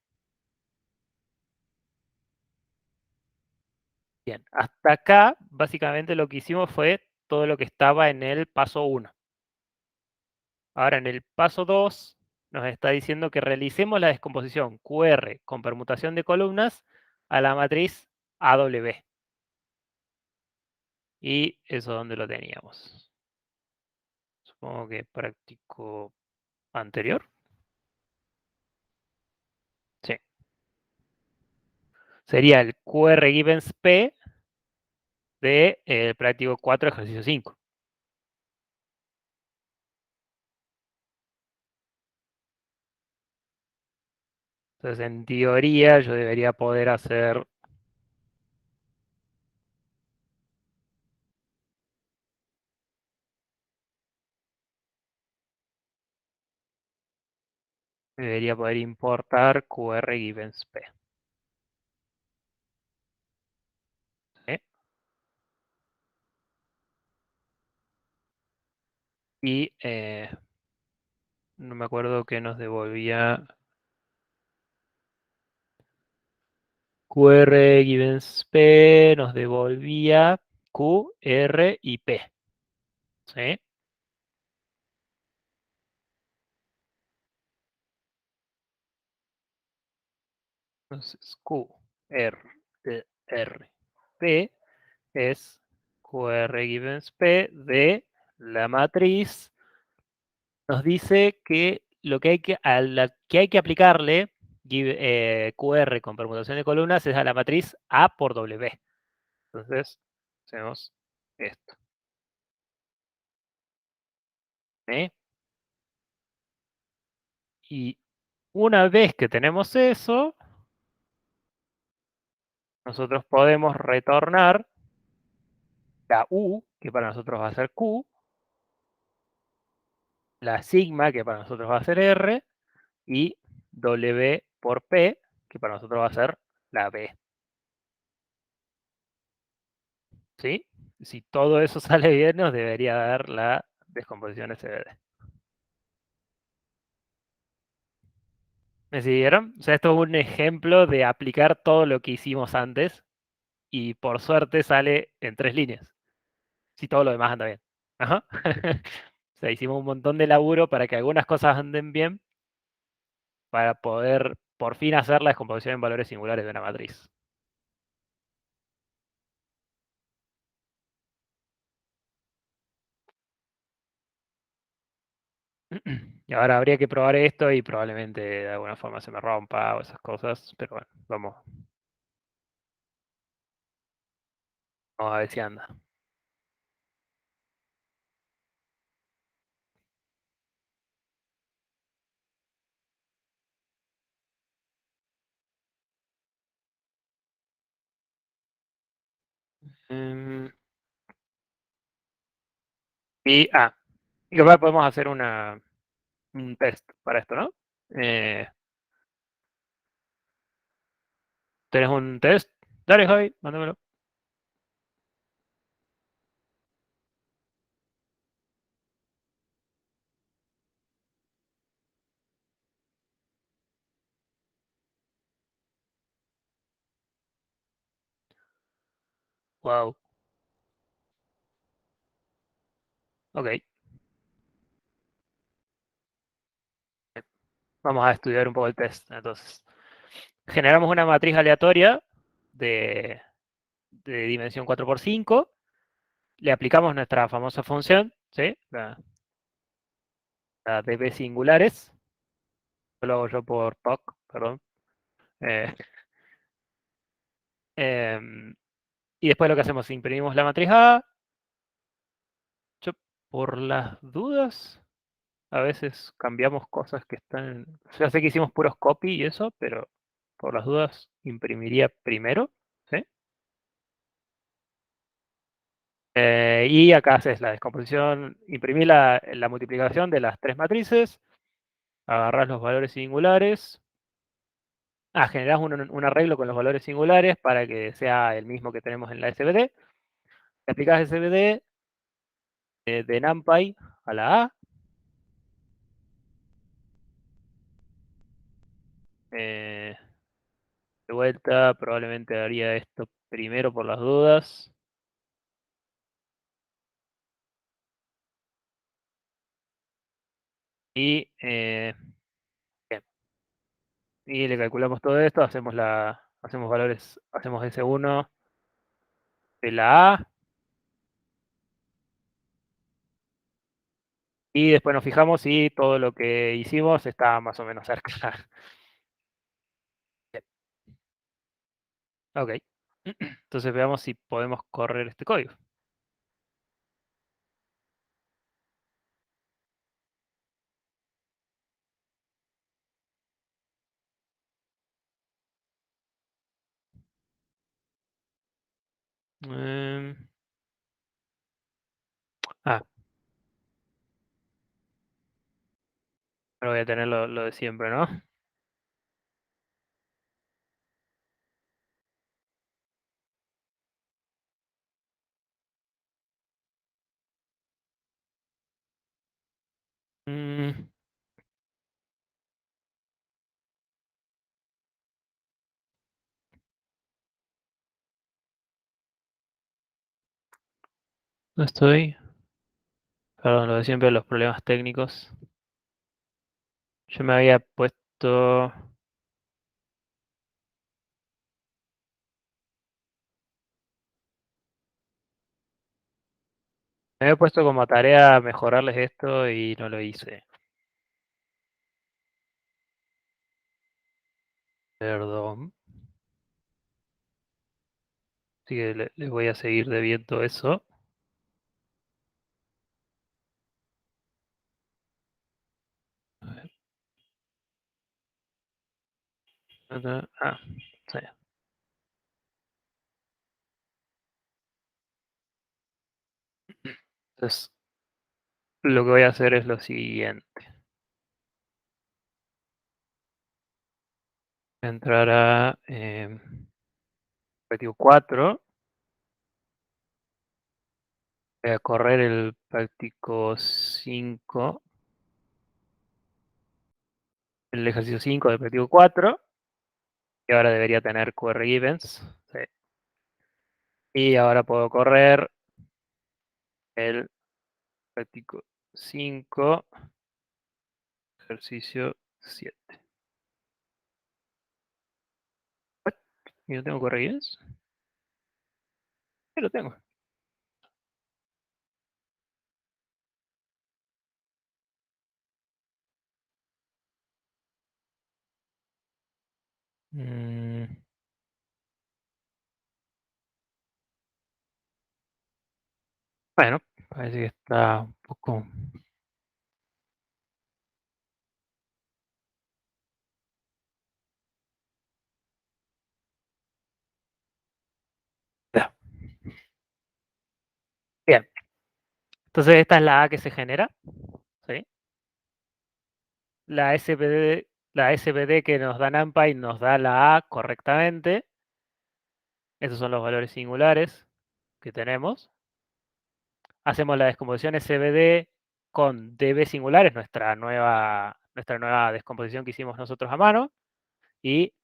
Bien, hasta acá básicamente lo que hicimos fue todo lo que estaba en el paso 1. Ahora en el paso 2 nos está diciendo que realicemos la descomposición QR con permutación de columnas a la matriz AW. Y eso donde lo teníamos. Supongo que práctico anterior. Sí. Sería el QR givens P de práctico 4, ejercicio 5. Entonces, en teoría, yo debería poder hacer importar QR givens P. ¿Sí? Y no me acuerdo qué nos devolvía QR givens P, nos devolvía Q, R y P. ¿Sí? Entonces, Q, R, R, P es QR givens P de la matriz. Nos dice que lo que hay que, a la que hay que aplicarle QR con permutación de columnas es a la matriz A por W. Entonces, hacemos esto. ¿Sí? Y una vez que tenemos eso, nosotros podemos retornar la U, que para nosotros va a ser Q, la sigma, que para nosotros va a ser R, y W por P, que para nosotros va a ser la B. ¿Sí? Si todo eso sale bien, nos debería dar la descomposición SVD. ¿Me siguieron? O sea, esto es un ejemplo de aplicar todo lo que hicimos antes y por suerte sale en 3 líneas. Si todo lo demás anda bien. Ajá. O sea, hicimos un montón de laburo para que algunas cosas anden bien para poder por fin hacer la descomposición en valores singulares de una matriz. Y ahora habría que probar esto y probablemente de alguna forma se me rompa o esas cosas, pero bueno, vamos a ver si anda. Mm, y igual podemos hacer un test para esto, ¿no? Eh, ¿Tenés un test? Dale, Javi, mándamelo. Wow. Ok. Vamos a estudiar un poco el test. Entonces, generamos una matriz aleatoria de, dimensión 4×5. Le aplicamos nuestra famosa función, ¿sí? La db singulares. Lo hago yo por POC, perdón. Eh, y después lo que hacemos, imprimimos la matriz A. Yo, por las dudas, A veces cambiamos cosas que están. Ya sé que hicimos puros copy y eso, pero por las dudas imprimiría primero. ¿Sí? Y acá haces la descomposición, imprimir la multiplicación de las tres matrices, agarrás los valores singulares. Generás un arreglo con los valores singulares para que sea el mismo que tenemos en la SVD. Aplicás SVD de NumPy a la A. Eh, de vuelta, probablemente haría esto primero por las dudas. Y, bien. Y le calculamos todo esto, hacemos valores, hacemos S1 de la A. Y después nos fijamos si todo lo que hicimos está más o menos cerca. Bien, ok. Entonces veamos si podemos correr este código. Em, ah, Ahora voy a tener lo de siempre, ¿no? Mm, no estoy. Perdón, lo de siempre, los problemas técnicos. Yo me había puesto. Me había puesto como tarea mejorarles esto y no lo hice. Perdón. Así que les voy a seguir debiendo eso. A ver. Sí. Entonces, lo que voy a hacer es lo siguiente. Entrar a práctico 4. Voy a correr el práctico 5. El ejercicio 5 del práctico 4. Y ahora debería tener QR events. Sí. Y ahora puedo correr el práctico 5, ejercicio 7. ¿Y no tengo QR events? Sí, lo tengo. Mm, bueno, parece que está un poco. Ya. Bien. Entonces esta es la A que se genera. ¿Sí? La SVD que nos da NumPy nos da la A correctamente. Esos son los valores singulares que tenemos. Hacemos la descomposición SVD con dB singulares, nuestra nueva descomposición que hicimos nosotros a mano. Y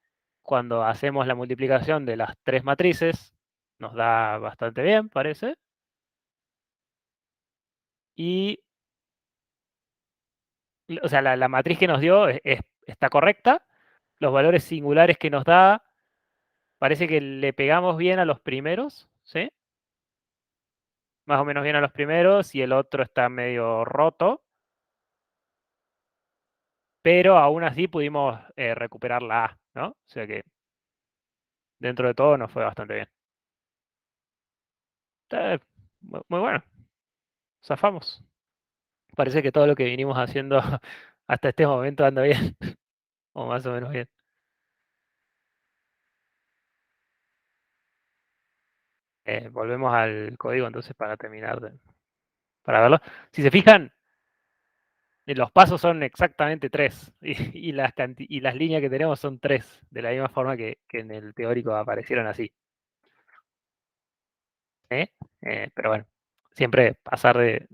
cuando hacemos la multiplicación de las tres matrices, nos da bastante bien, parece. Y, o sea, la matriz que nos dio está correcta. Los valores singulares que nos da, parece que le pegamos bien a los primeros, ¿sí? Más o menos bien a los primeros y el otro está medio roto. Pero aún así pudimos recuperar la A, ¿no? O sea que dentro de todo nos fue bastante bien. Está muy bueno. Zafamos. Parece que todo lo que vinimos haciendo hasta este momento anda bien, o más o menos bien. Volvemos al código entonces para terminar para verlo. Si se fijan, los pasos son exactamente 3 y las líneas que tenemos son 3, de la misma forma que en el teórico aparecieron así. Pero bueno, siempre pasar de-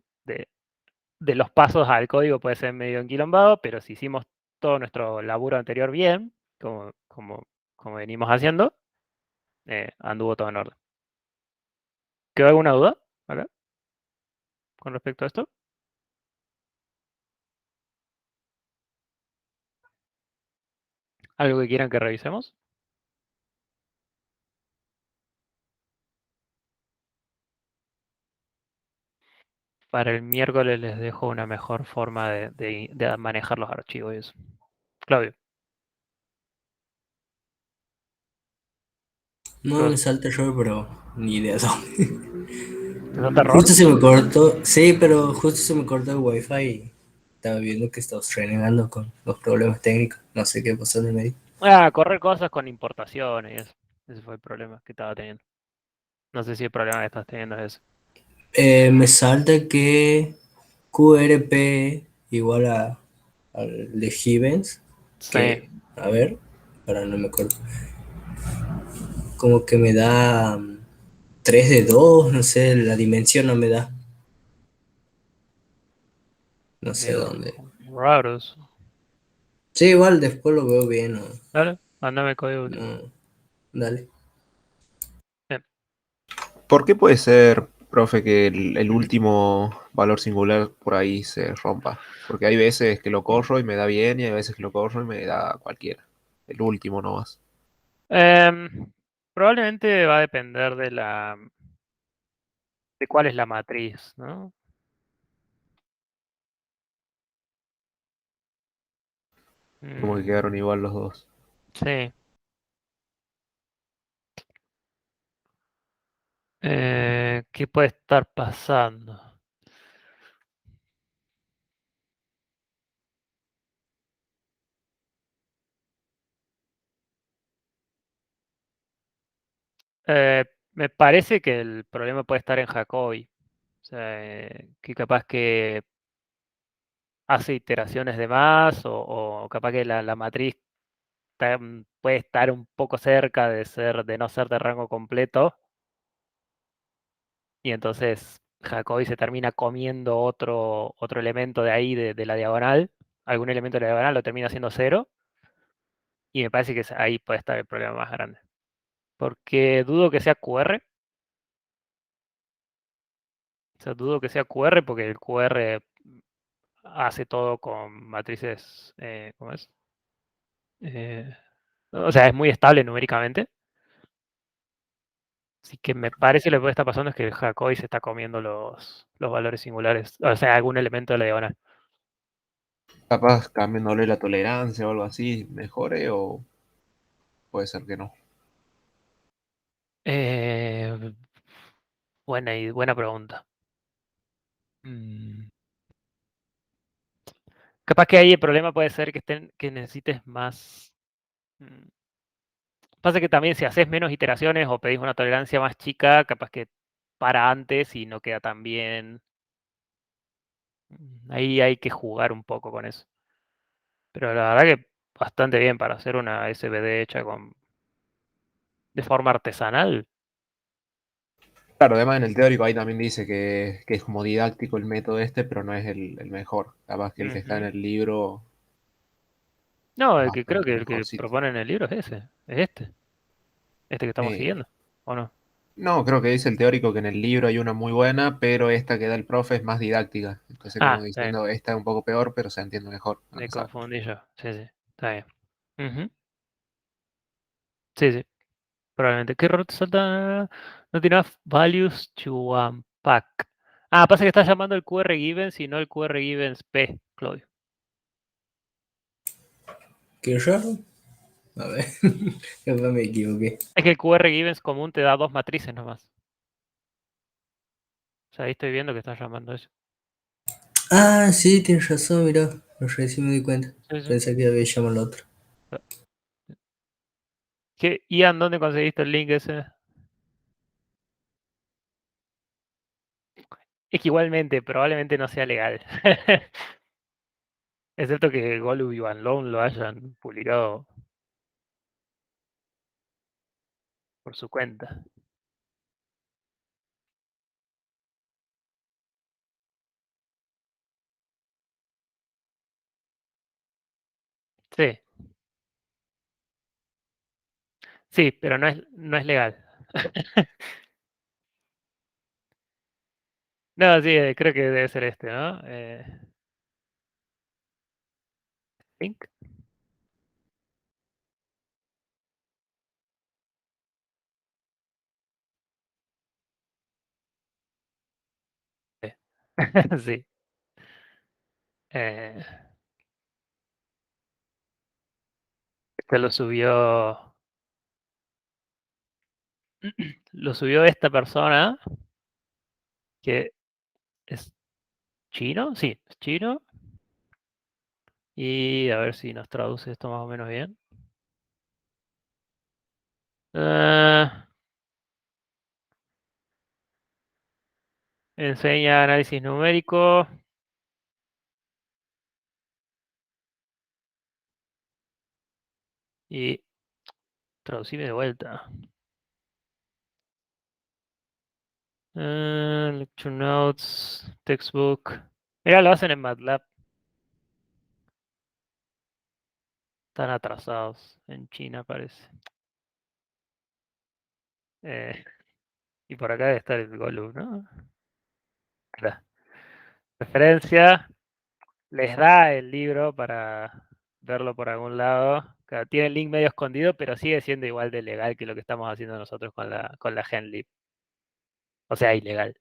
de los pasos al código puede ser medio enquilombado, pero si hicimos todo nuestro laburo anterior bien, como venimos haciendo, anduvo todo en orden. ¿Quedó alguna duda acá con respecto a esto? ¿Algo que quieran que revisemos? Para el miércoles les dejo una mejor forma de manejar los archivos y eso. Claudio, ¿qué No me vas? salta error, pero ni idea dónde. ¿Te salta error? Justo se me cortó, sí, pero justo se me cortó el wifi y estaba viendo que estabas renegando con los problemas técnicos. No sé qué pasó en el medio. Correr cosas con importaciones y eso. Ese fue el problema que estaba teniendo. No sé si el problema que estás teniendo es eso. Me salta que QRP igual al de Gibbons, Sí. que, a ver, para no me acuerdo, como que me da 3 de 2, no sé, la dimensión no me da, no sé Medio dónde. raros. Sí, igual después lo veo bien, no, Dale, mándame el código útil. no, dale. Bien. ¿Por qué puede ser, profe, que el último valor singular por ahí se rompa? Porque hay veces que lo corro y me da bien y hay veces que lo corro y me da cualquiera. El último nomás. Probablemente va a depender de cuál es la matriz, ¿no? Como que Mm, quedaron igual los dos. sí. ¿Qué puede estar pasando? Me parece que el problema puede estar en Jacobi. O sea, que capaz que hace iteraciones de más o capaz que la matriz puede estar un poco cerca de no ser de rango completo y entonces Jacobi se termina comiendo otro elemento de ahí de la diagonal, algún elemento de la diagonal lo termina haciendo cero y me parece que ahí puede estar el problema más grande. Porque dudo que sea QR, o sea, dudo que sea QR porque el QR hace todo con matrices, ¿cómo es? Eh, o sea, es muy estable numéricamente. Así que me parece que lo que puede estar pasando es que el Jacobi se está comiendo los valores singulares, o sea, algún elemento de la diagonal. Capaz cambiándole la tolerancia o algo así, mejore o puede ser que no. Eh, buena pregunta. Mm, Capaz que ahí el problema puede ser que necesites más. mm, Pasa que también si haces menos iteraciones o pedís una tolerancia más chica, capaz que para antes y no queda tan bien. Ahí hay que jugar un poco con eso. Pero la verdad que bastante bien para hacer una SVD hecha de forma artesanal. Claro, además en el teórico ahí también dice que es como didáctico el método este, pero no es el mejor. Capaz que el que está en Ujú. el libro No, es el que creo bastante que el que mejorcito. propone en el libro es este que estamos Eh, siguiendo, ¿o no? no, creo que dice el teórico que en el libro hay una muy buena, pero esta que da el profe es más didáctica. Entonces, como Ah, está bien, diciendo, esta es un poco peor, pero se entiende mejor. Para me empezar. confundí yo. Sí, sí, está bien. Ujú. Sí, sí, probablemente. ¿Qué error te salta? Not enough values to unpack. Pasa que estás llamando el QR Givens y no el QR Givens P, Claudio. Qué raro. A ver, capaz me equivoqué. Es que el QR Givens común te da dos matrices nomás. O sea, ahí estoy viendo que estás llamando eso. Ah, sí, tienes razón, mira. Recién me di cuenta. Sí, sí. Pensé que había llamado al otro. Ian, ¿dónde conseguiste el link ese? Es que igualmente, probablemente no sea legal. Excepto que Golub y Van Loan lo hayan publicado por su cuenta. Sí, sí, pero no es legal. No, sí, creo que debe ser este, ¿no? Link. Sí. Sí. Eh, este lo subió esta persona que es chino, sí, es chino. Y a ver si nos traduce esto más o menos bien. Ah, enseña análisis numérico. Y traducime de vuelta. Lecture notes, textbook. Mira, lo hacen en MATLAB. Están atrasados en China, parece. Eh, y por acá debe estar el Golub, ¿no? La referencia. Les da el libro para verlo por algún lado. Claro, tiene el link medio escondido, pero sigue siendo igual de legal que lo que estamos haciendo nosotros con la GenLib. O sea, ilegal.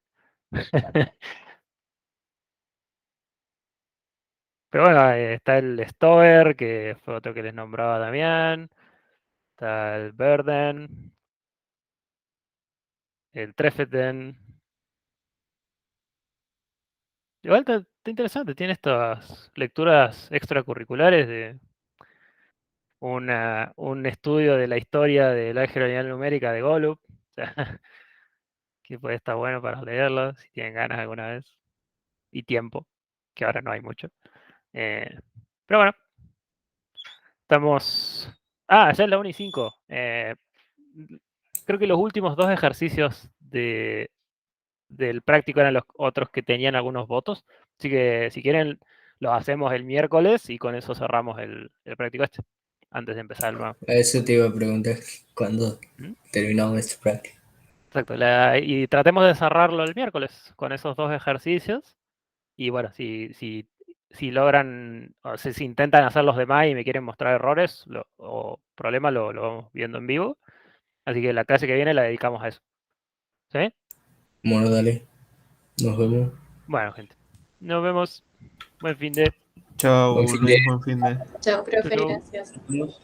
Pero bueno, está el Stoer, que fue otro que les nombraba Damián. Está el Burden, el Trefethen. Igual está interesante, tiene estas lecturas extracurriculares de un estudio de la historia del álgebra lineal numérica de Golub. O sea, que puede estar bueno para leerlo si tienen ganas alguna vez. Y tiempo, que ahora no hay mucho. Eh, pero bueno, estamos. Ah, ya es la 1 y 5. Creo que los últimos dos ejercicios del práctico eran los otros que tenían algunos votos. Así que si quieren, los hacemos el miércoles y con eso cerramos el práctico este, antes de empezar el nuevo. A eso te iba a preguntar cuando ¿Mm? terminamos este práctico. Exacto. Y tratemos de cerrarlo el miércoles con esos dos ejercicios. Y bueno, si logran, o sea, si intentan hacer los demás y me quieren mostrar errores o problemas, lo vamos viendo en vivo. Así que la clase que viene la dedicamos a eso. ¿Sí? Bueno, dale. Nos vemos. Bueno, gente. Nos vemos. Buen fin de. Buen Chau, fin de... Luis, buen fin de. Chao, Chau, profe, chau. gracias. Adiós.